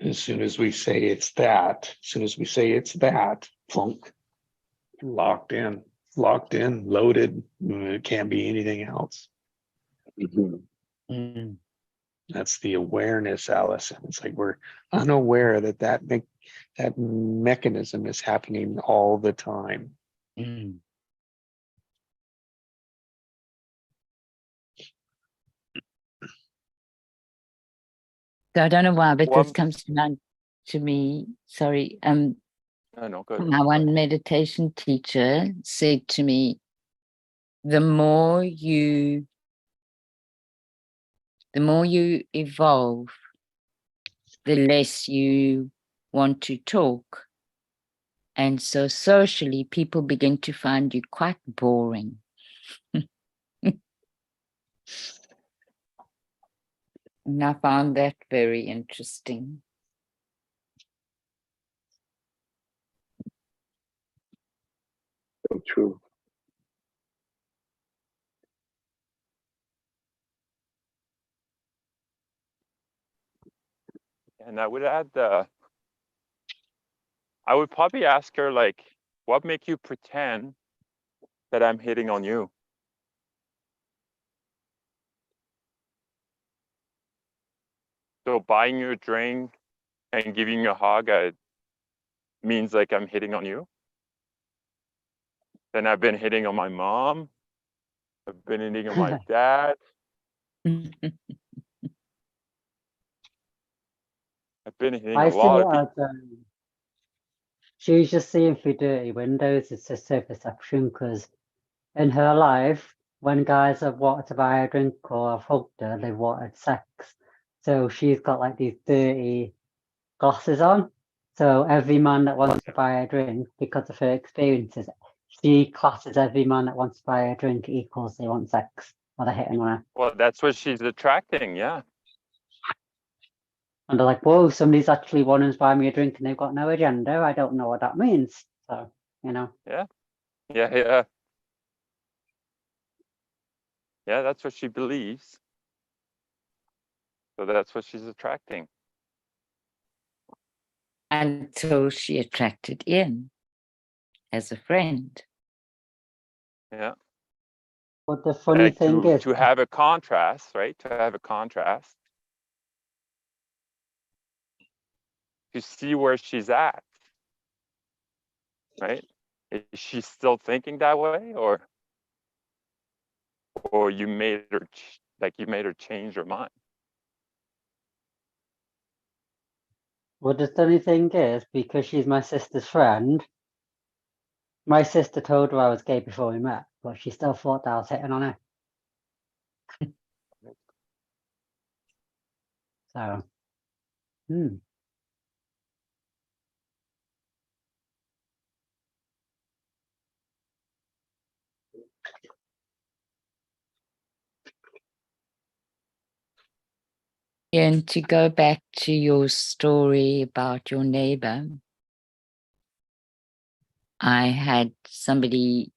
As soon as we say it's that, as soon as we say it's that, plunk, locked in, loaded. It can't be anything else. mhm. Mm, That's the awareness, Allison. It's like we're unaware that mechanism is happening all the time. mm. So I don't know why, but this One, comes to mind to me. Sorry. no, good. My one meditation teacher said to me, the more you evolve, the less you want to talk. And so socially, people begin to find you quite boring. And I found that very interesting. So true. And I would add, I would probably ask her, like, what make you pretend that I'm hitting on you? So buying you a drink and giving you a hug means like I'm hitting on you. Then I've been hitting on my mom. I've been hitting on my dad. I've been hitting a I see lot of it people. as she's just seeing through dirty windows. It's just her perception because in her life, when guys have wanted to buy her a drink or have hugged her, they've wanted sex. So she's got like these dirty glasses on. So every man that wants to buy her a drink, because of her experiences, she classes every man that wants to buy her a drink equals they want sex or they're hitting on her. Well, that's what she's attracting. Yeah. And they're like, whoa, somebody's actually wanting to buy me a drink and they've got no agenda. I don't know what that means. So, you know. Yeah. Yeah. Yeah. Yeah. That's what she believes. So that's what she's attracting. Until she attracted Ian as a friend. Yeah. But the funny Like thing is, to have a contrast, right? To have a contrast. To see where she's at. Right? Is she still thinking that way, or you made her change her mind? well, the funny thing is, because she's my sister's friend, my sister told her I was gay before we met, but she still thought that I was hitting on her. So, And to go back to your story about your neighbor, I had somebody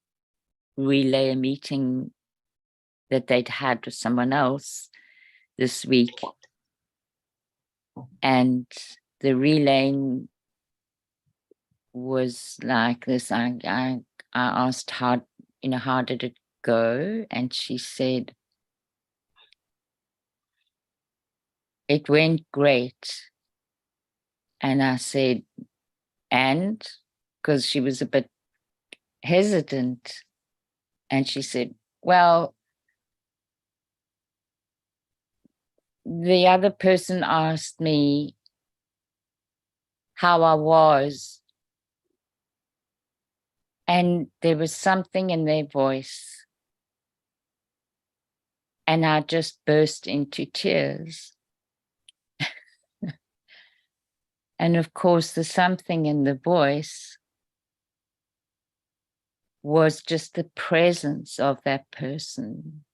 relay a meeting that they'd had with someone else this week. And the relaying was like this. I asked how did it go? And she said, it went great. And I said, and? Because she was a bit hesitant. And she said, well, the other person asked me how I was. And there was something in their voice. And I just burst into tears. And of course, the something in the voice was just the presence of that person,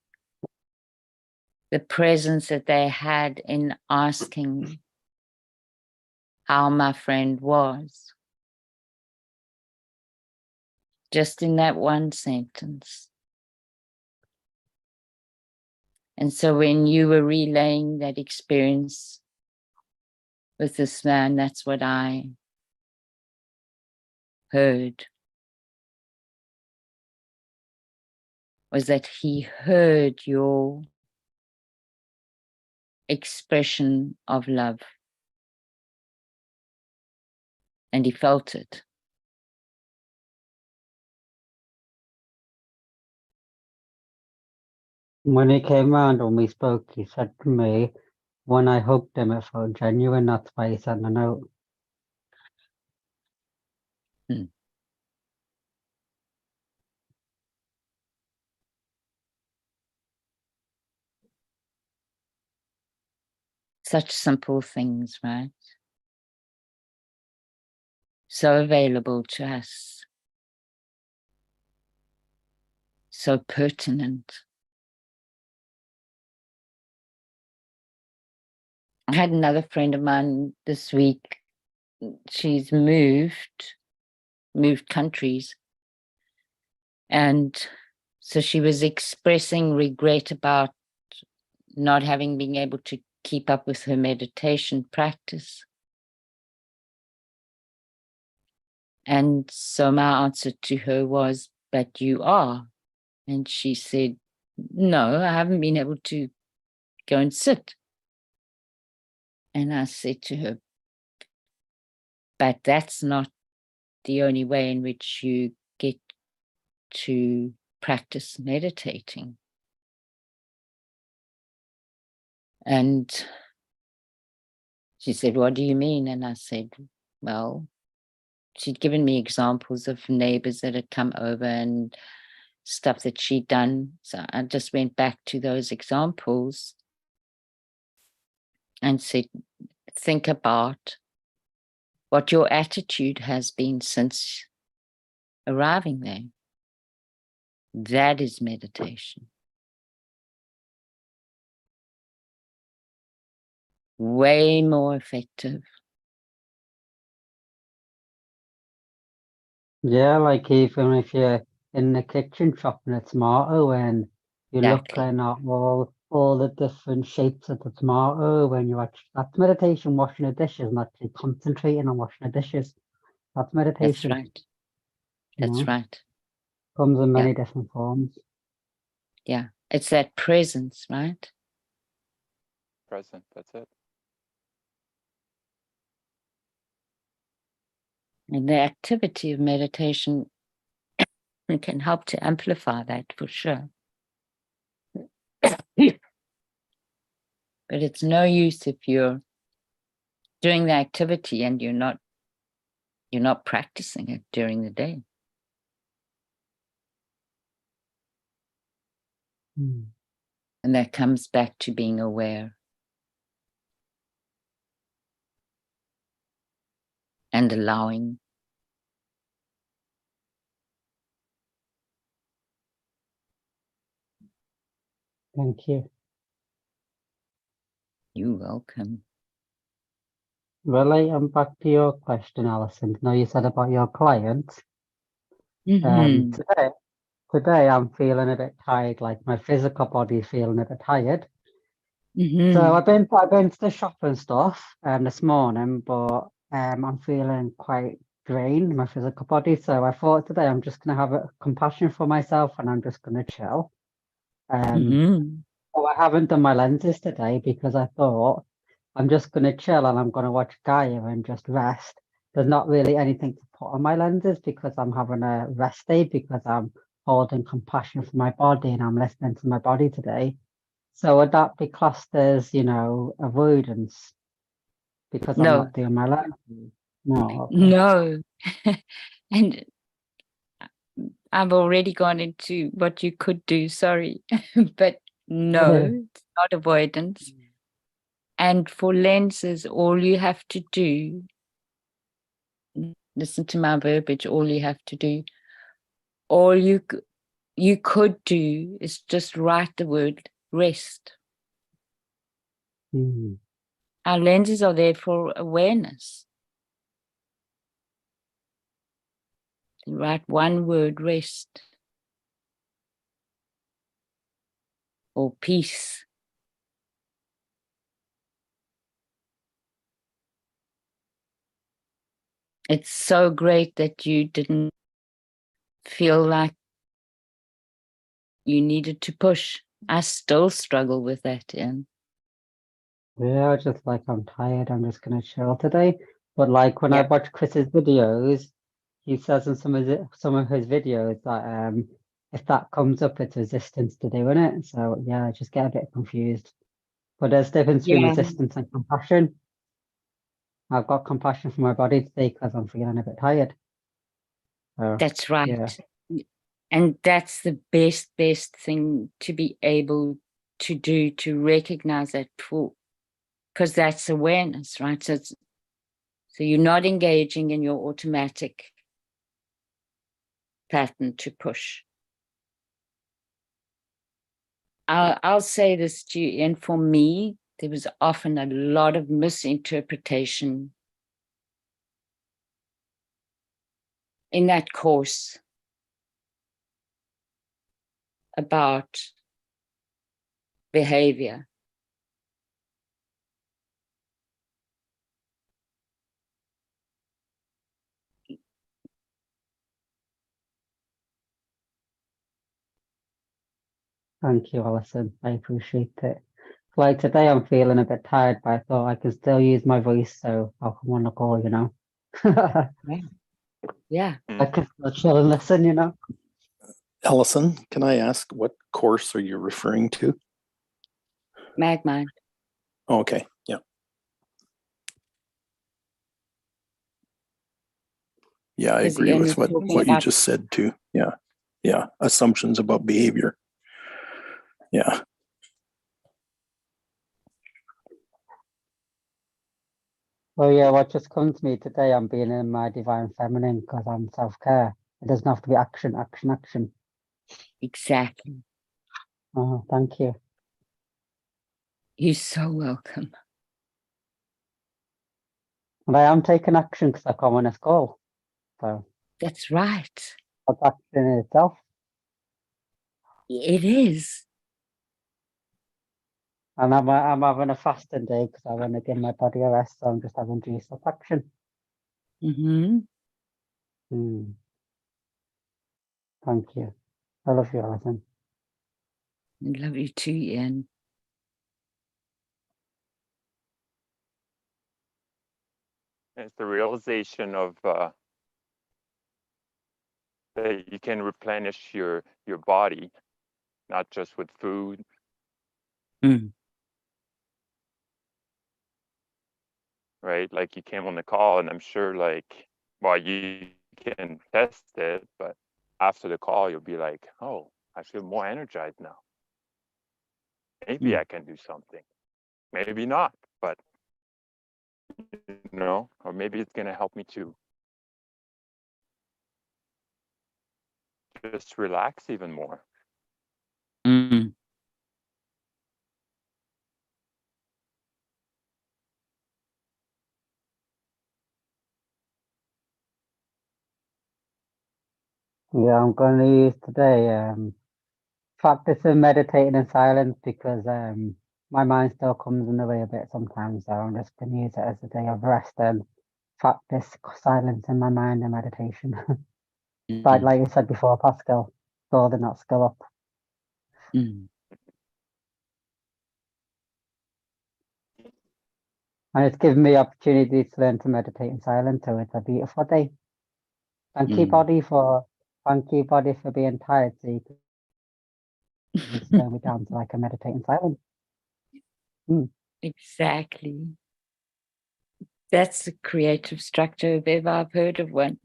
the presence that they had in asking how my friend was. Just in that one sentence. And so when you were relaying that experience with this man, that's what I heard. Was that he heard your expression of love. And he felt it. When he came round and we spoke, he said to me, when I hugged him, it felt genuine. That's why he sent the note. Such simple things, right? So available to us. So pertinent. I had another friend of mine this week. She's moved countries. And so she was expressing regret about not having been able to keep up with her meditation practice. And so my answer to her was, but you are. And she said, no, I haven't been able to go and sit. And I said to her, but that's not the only way in which you get to practice meditating. And she said, what do you mean? And I said, well, she'd given me examples of neighbors that had come over and stuff that she'd done. So I just went back to those examples and said, think about what your attitude has been since arriving there. That is meditation. Way more effective. Yeah, like even if you're in the kitchen chopping a tomato and you're Exactly. looking at all the different shapes of the tomato when you actually, that's meditation, washing the dishes and actually concentrating on washing the dishes. That's That's meditation. right. you That's know, right. Comes in many different forms. Yeah. It's that presence, right? Present, that's it. And the activity of meditation can help to amplify that for sure. But it's no use if you're doing the activity and you're not practicing it during the day. Mm. And that comes back to being aware and allowing. Thank you. You're welcome. Well, I'm back to your question, Alison. Now you said about your client. Mm-hmm. Today I'm feeling a bit tired, like my physical body's feeling a bit tired. Mm-hmm. So I've been to the shop and stuff this morning, but I'm feeling quite drained, my physical body. So I thought today I'm just gonna have a compassion for myself and I'm just gonna chill. Mm-hmm. Oh, I haven't done my lenses today because I thought I'm just gonna chill and I'm gonna watch Gaia and just rest. There's not really anything to put on my lenses because I'm having a rest day because I'm holding compassion for my body and I'm listening to my body today. So would that be classed as, avoidance because I'm No, not doing my lenses? No, okay. no. And I've already gone into what you could do, sorry. But no, it's not avoidance. And for lenses, all you have to do listen to my verbiage. All you have to do, all you could do is just write the word rest. Mm. Our lenses are there for awareness. You write one word, rest, or peace. It's so great that you didn't feel like you needed to push. I still struggle with that, Ian. Yeah, just like I'm tired, I'm just gonna chill today. But like when I Yeah. watch Chris's videos, he says in some of his videos that if that comes up, it's resistance to doing it. So yeah, I just get a bit confused. But there's difference between Yeah, resistance and compassion. I've got compassion for my body today because I'm feeling a bit tired. So that's right. yeah. And that's the best thing to be able to do, to recognize that, for because that's awareness, right? So you're not engaging in your automatic pattern to push. I'll say this to you, and for me, there was often a lot of misinterpretation in that course about behavior. Thank you, Alison. I appreciate it. Like today, I'm feeling a bit tired, but I thought I can still use my voice, so I'll come on the call, you know. Yeah. I can still chill and listen, you know. Allison, can I ask what course are you referring to? Magmind. Okay, yeah. Yeah, I Because agree Ian with was talking what you about, just said too. Yeah. Yeah. Assumptions about behavior. Yeah. Well, yeah, what just comes to me today, I'm being in my divine feminine because I'm self-care. It doesn't have to be action, action, action. exactly. Oh, thank you. You're so welcome. And I am taking action because I come on this call. So That's right. that's action in itself. It is. And I'm having a fasting day because I want to give my body a rest. So I'm just having juice of action. Mm-hmm. Thank you. I love you, Alison. I love you too, Ian. It's the realization of that you can replenish your body, not just with food. Mm. Right? Like you came on the call, and I'm sure, like, well, you can test it, but after the call, you'll be like, oh, I feel more energized now. Maybe I can do something. Maybe not, but or maybe it's gonna help me to just relax even more. Mm. Yeah, I'm going to use today practicing meditating in silence because my mind still comes in the way a bit sometimes. So I'm just going to use it as a day of rest and practice silence in my mind and meditation. But like you said before, Pascal, building that skill up. Mm. And it's given me opportunity to learn to meditate in silence. So it's a beautiful day. Thank you, body, for being tired. So you can slow me down so I can meditate in silence. Exactly. That's the creative structure if ever I've heard of one.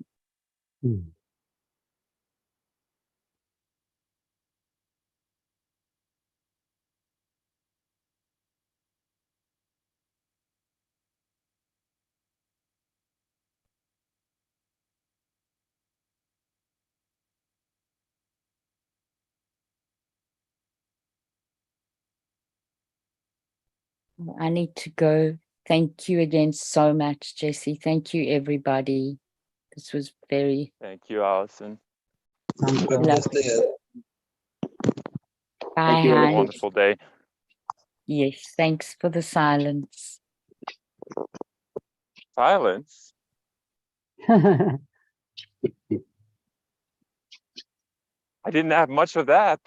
I need to go. Thank you again so much, Jesse. Thank you, everybody. This was very Thank you, Allison. Thank Have a you. nice day. bye, you. Have a Hans. wonderful day. Yes, thanks for the silence. Silence. I didn't have much of that.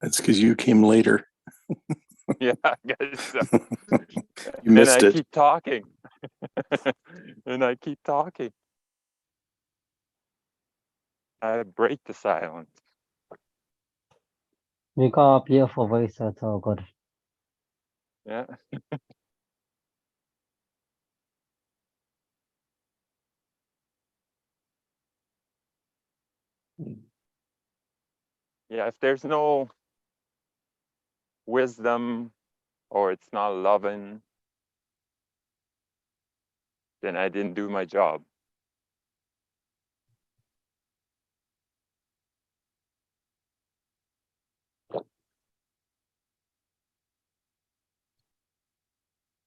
That's because you came later. Yeah, I guess so. You missed I it. keep talking. And I keep talking. I break the silence. You got a beautiful voice, so it's all good. Yeah. Yeah, if there's no wisdom or it's not loving, then I didn't do my job.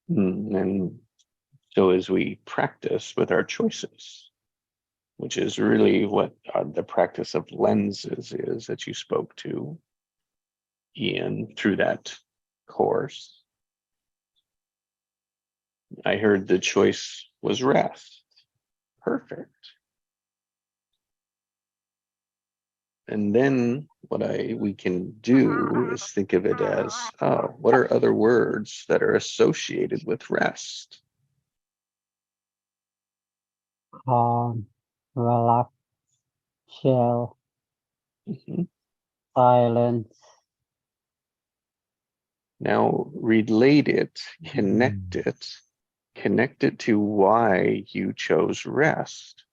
And so as we practice with our choices, which is really what the practice of lenses is that you spoke to, Ian, through that course, I heard the choice was rest. Perfect. And then what we can do is think of it as, oh, what are other words that are associated with rest? Calm, relax, chill, Mhm. silence. Now relate it, connect it to why you chose rest.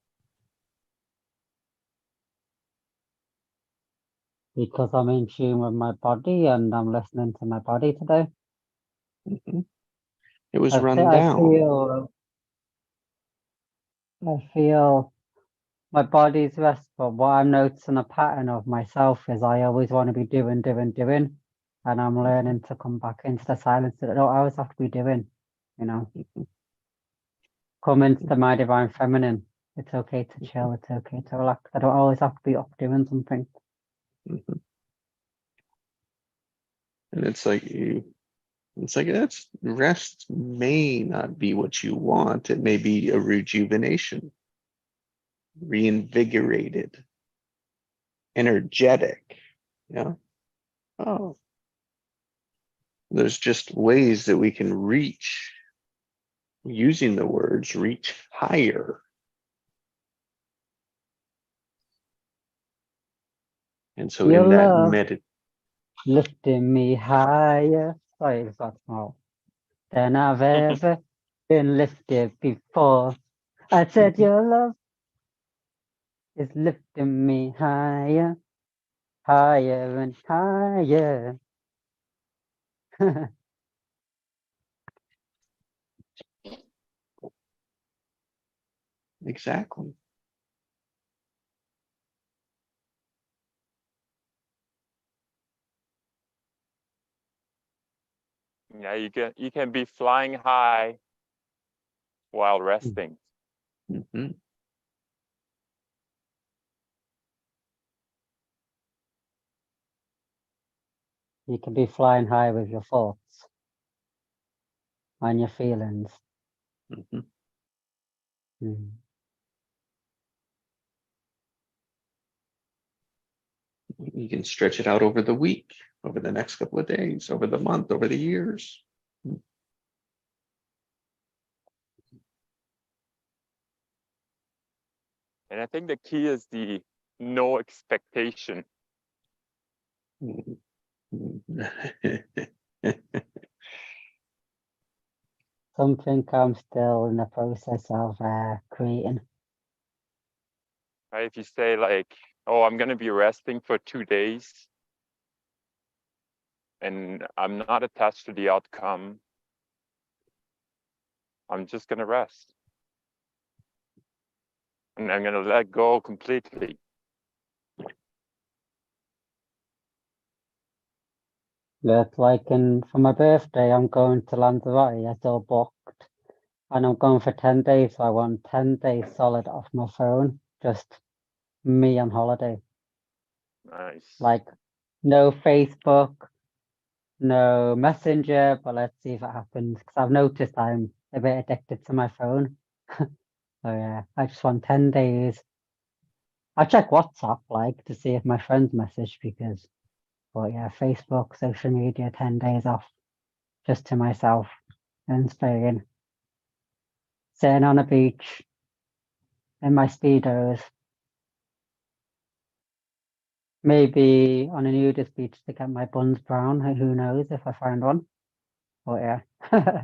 Because I'm in tune with my body and I'm listening to my body today. Mhm. It was I run down. feel my body's rest, but what I'm noticing a pattern of myself is I always want to be doing. And I'm learning to come back into the silence that I don't always have to be doing, Mhm. come into my divine feminine. It's okay to chill, it's okay to relax. I don't always have to be up doing something. Mhm. And it's like that's rest may not be what you want. It may be a rejuvenation, reinvigorated, energetic. Yeah. Oh, there's just ways that we can reach, using the words, reach higher. And so Your in that love lifting me higher. Sorry, it's got small. Than I've ever been lifted before. I said your love is lifting me higher, higher and higher. Exactly. Yeah, you can be flying high while resting. Mhm. You can be flying high with your thoughts and your feelings. Mhm. Mm. You can stretch it out over the week, over the next couple of days, over the month, over the years. And I think the key is the no expectation. Mhm. Something I'm still in the process of creating. Right? If you say like, oh, I'm gonna be resting for 2 days and I'm not attached to the outcome, I'm just gonna rest. And I'm gonna let go completely. But like for my birthday, I'm going to Lanzarote. It's all booked, and I'm going for 10 days. So I want 10 days solid off my phone, just me on holiday. Nice. Like no Facebook, no Messenger. But let's see if it happens because I've noticed I'm a bit addicted to my phone. So yeah, I just want 10 days. I check WhatsApp like to see if my friends message because, but yeah, Facebook, social media, 10 days off just to myself in Spain. Sitting on a beach in my Speedos. Maybe on a nudist beach to get my buns brown. Who knows if I find one. But yeah.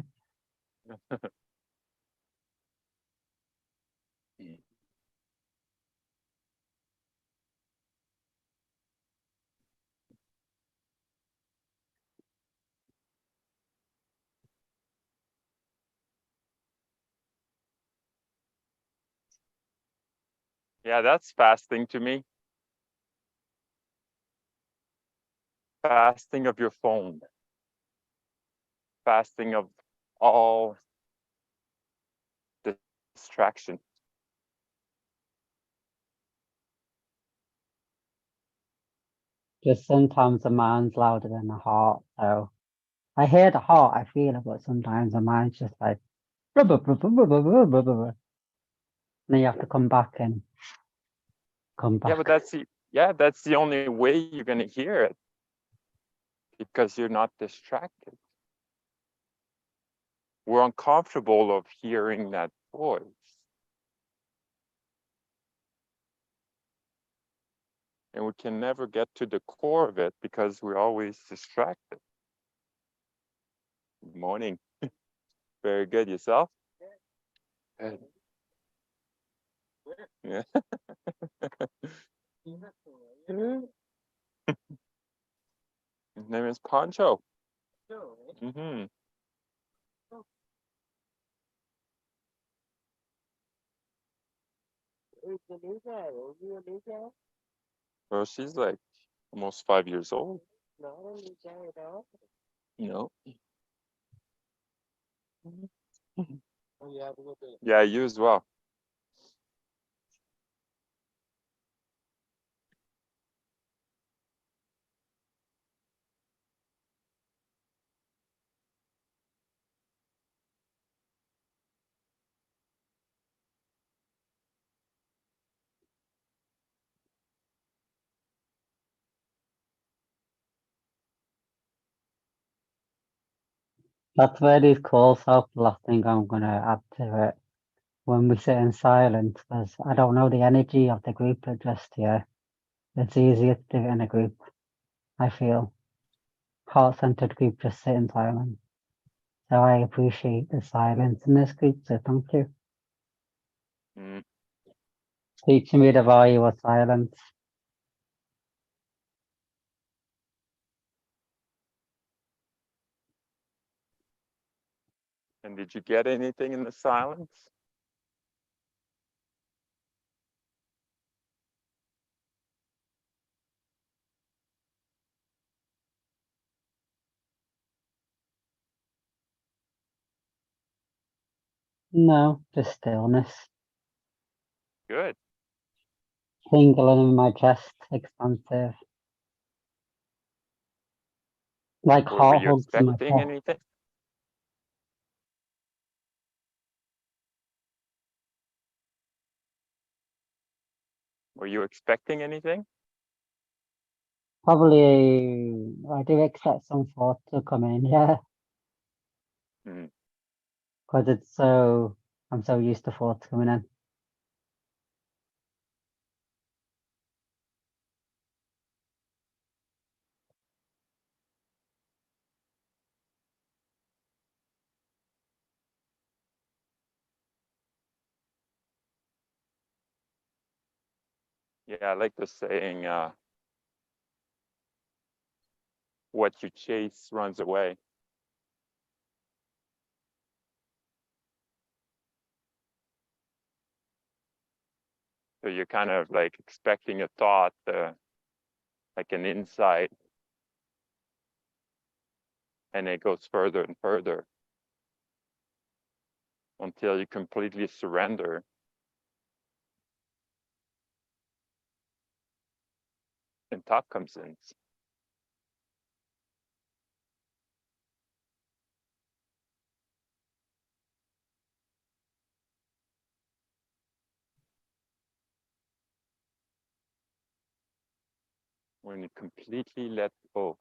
Yeah, that's fasting to me. Fasting of your phone. Fasting of all distraction. Just sometimes the mind's louder than the heart. So I hear the heart, I feel it, but sometimes the mind's just like blah, blah, blah, blah, blah, blah, blah, blah, blah. And then you have to come back and come Yeah, but back. that's the only way you're gonna hear it. Because you're not distracted. We're uncomfortable of hearing that voice. And we can never get to the core of it because we're always distracted. Good morning. Very good. Yourself? Good. Yeah. His name is Pancho. Mm-hmm. Well, she's like almost 5 years old. No. Yeah, you as well. That's where these calls help. The last thing I'm gonna add to it when we sit in silence, because I don't know the energy of the group, but just yeah, it's easier to do it in a group. I feel heart-centered group just sit in silence. So I appreciate the silence in this group. So thank you. Mm. Teaching me the value of silence. And did you get anything in the silence? No, just stillness. Good. Tingling in my chest, expansive. Like Were heart you hugs in my expecting chest. anything? Were you expecting anything? Probably, I do expect some thought to come in, yeah. Mm. Because I'm so used to thoughts coming in. Yeah, I like the saying, what you chase runs away. So you're kind of like expecting a thought, like an insight. And it goes further and further until you completely surrender. And top comes in. When you completely let go.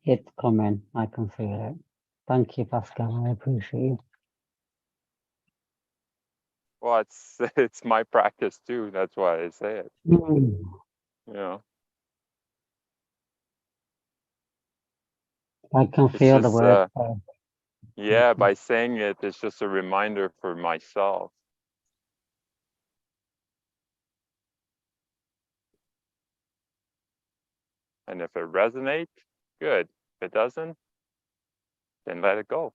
It's coming. I can feel it. Thank you, Pascal. I appreciate it. Well, it's my practice too. That's why I say it. Mm. You know, I can it's feel the just word. yeah, Mhm. by saying it, it's just a reminder for myself. And if it resonates, good. If it doesn't, then let it go.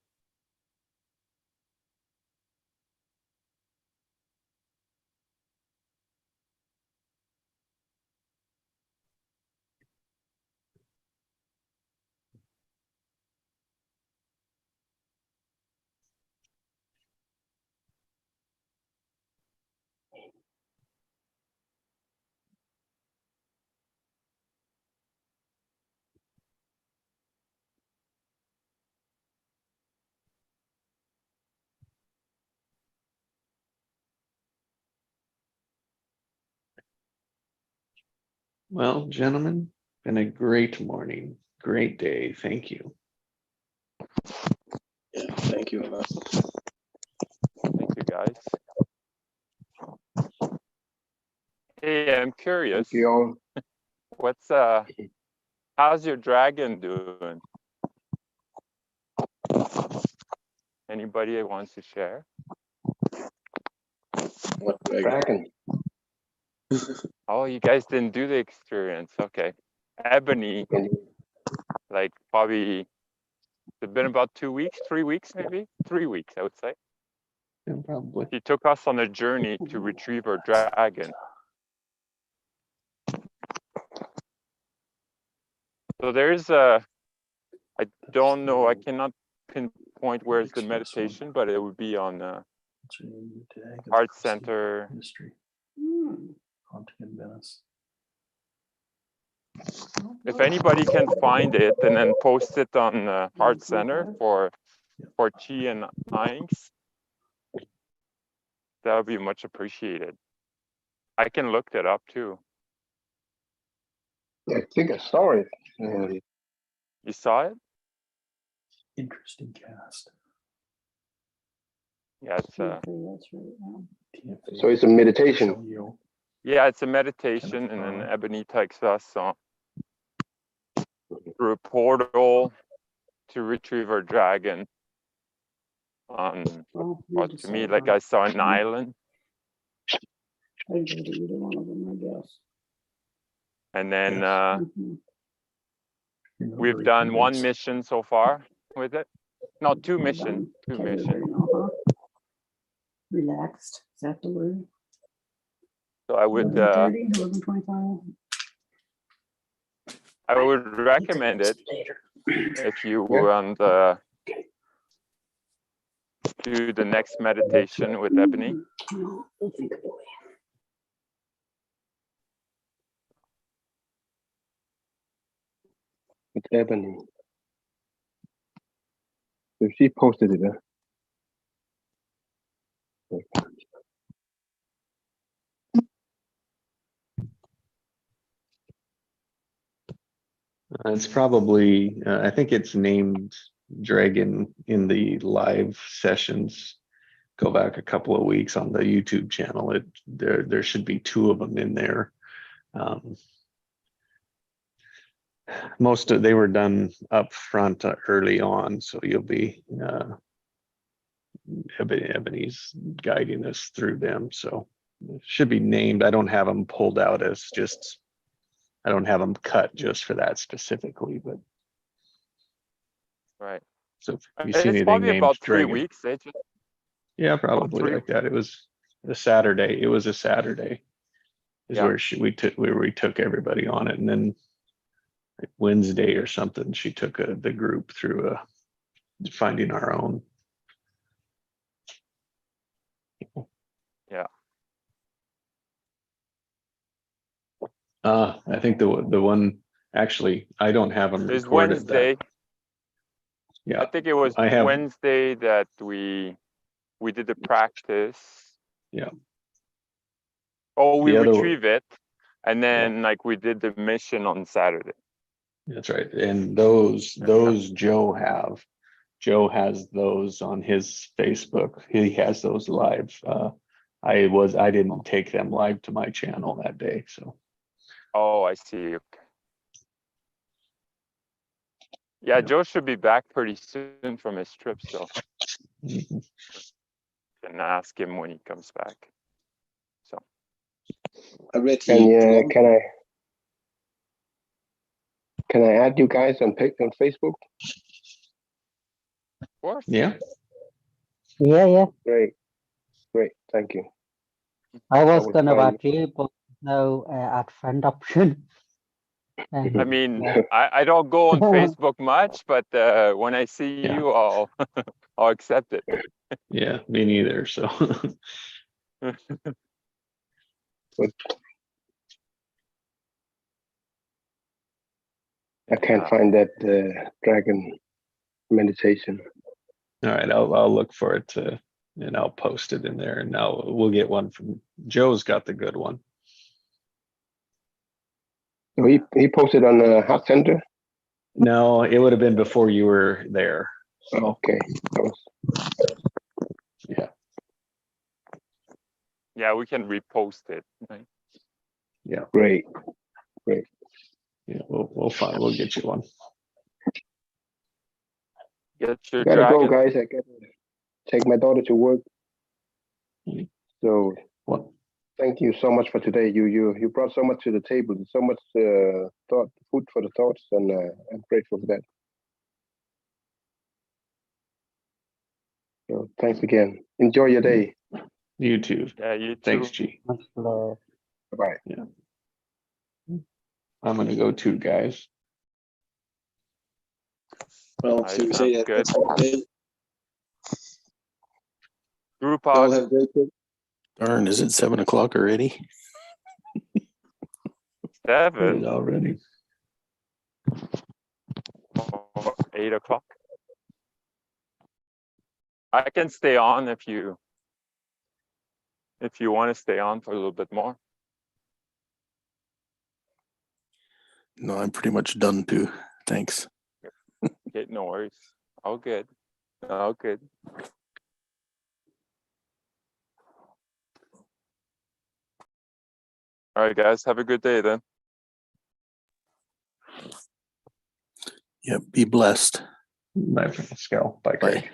Well, gentlemen, been a great morning, great day. Thank you. Yeah, thank you. Thank you, guys. Hey, I'm curious. Thank you all. What's how's your dragon doing? Anybody that wants to share? What dragon? Dragon. Oh, you guys didn't do the experience. Okay. Ebony, like probably it's been about 2 weeks, 3 weeks, maybe 3 weeks, I would say. Yeah, probably. She took us on a journey to retrieve our dragon. So there's I don't know, I cannot pinpoint where's the meditation, but it would be on Heart Center. History. Haunting in Venice. If anybody can find it and then post it on Heart Center for Chi and Einks, that would be much appreciated. I can look that up too. I think I saw it. You saw it? Interesting cast. Yeah, it's So it's a meditation. yeah, it's a meditation, and then Ebony takes us on through a portal to retrieve our dragon. Well, to me, like I saw an island. And then we've done one mission so far with it. No, two missions. Relaxed. Is that the word? So I would 11:30, 11:25. recommend it if you want do the next meditation with Ebony. No, I think of it. It's Ebony. So she posted it. It's probably, I think it's named Dragon in the live sessions. Go back a couple of weeks on the YouTube channel. There should be 2 of them in there. Most of they were done up front early on, so you'll be Ebony's guiding us through them. So it should be named. I don't have them pulled out as just. I don't have them cut just for that specifically, but Right. so if you see It's anything probably named about 3 Dragon, weeks. yeah, probably 3 like that. It was a Saturday. It was a Saturday. Is Yeah. where we took everybody on it, and then like Wednesday or something, she took the group through finding our own. Yeah. I think the one actually I don't have them It was recorded. Wednesday. Yeah, I think it was I have- Wednesday that we did the practice. Yeah. Oh, we The other- retrieve it, and then like we did the mission on Saturday. that's right. And those Joe has those on his Facebook. He has those live. I didn't take them live to my channel that day, so. Oh, I see. Okay. Yeah, Joe should be back pretty soon from his trip, so Mhm. can ask him when he comes back. So I read And he yeah, drunk- can I add you guys on Facebook? of course. Yeah, Yeah. Great, thank you. I was will gonna try. add you, but no add friend option. I mean, Yeah. I don't go on Facebook much, but when I see Yeah. you, I'll I'll accept it. yeah, me neither. So I can't Yeah. find that dragon meditation. all right, I'll look for it and I'll post it in there, and now we'll get one from Joe's got the good one. So he posted on the Heart Center. No, it would have been before you were there. Okay, that was Yeah, Yeah, we can repost it. Right? great. yeah, we'll get you one. Get your Gotta go, dragon. guys. I gotta take my daughter to work. Mhm. So What? thank you so much for today. You brought so much to the table, so much thought, food for the thoughts, and I'm grateful for that. So thanks again. Enjoy your day. You too. Yeah, you too. Thanks, G. Much love. Bye. I'm gonna go too, guys. Well, Alright, should we say sounds that? good. Okay, Group y'all hug. have a great day. Darn, is it 7 o'clock already? 7 Good already. or 8 o'clock. I can stay on if you want to stay on for a little bit more. No, I'm pretty much done too. Thanks. Okay, no worries. All good. All good. All right, guys. Have a good day then. Yep, be blessed. Bye, Pascal. Bye, Bye. Greg.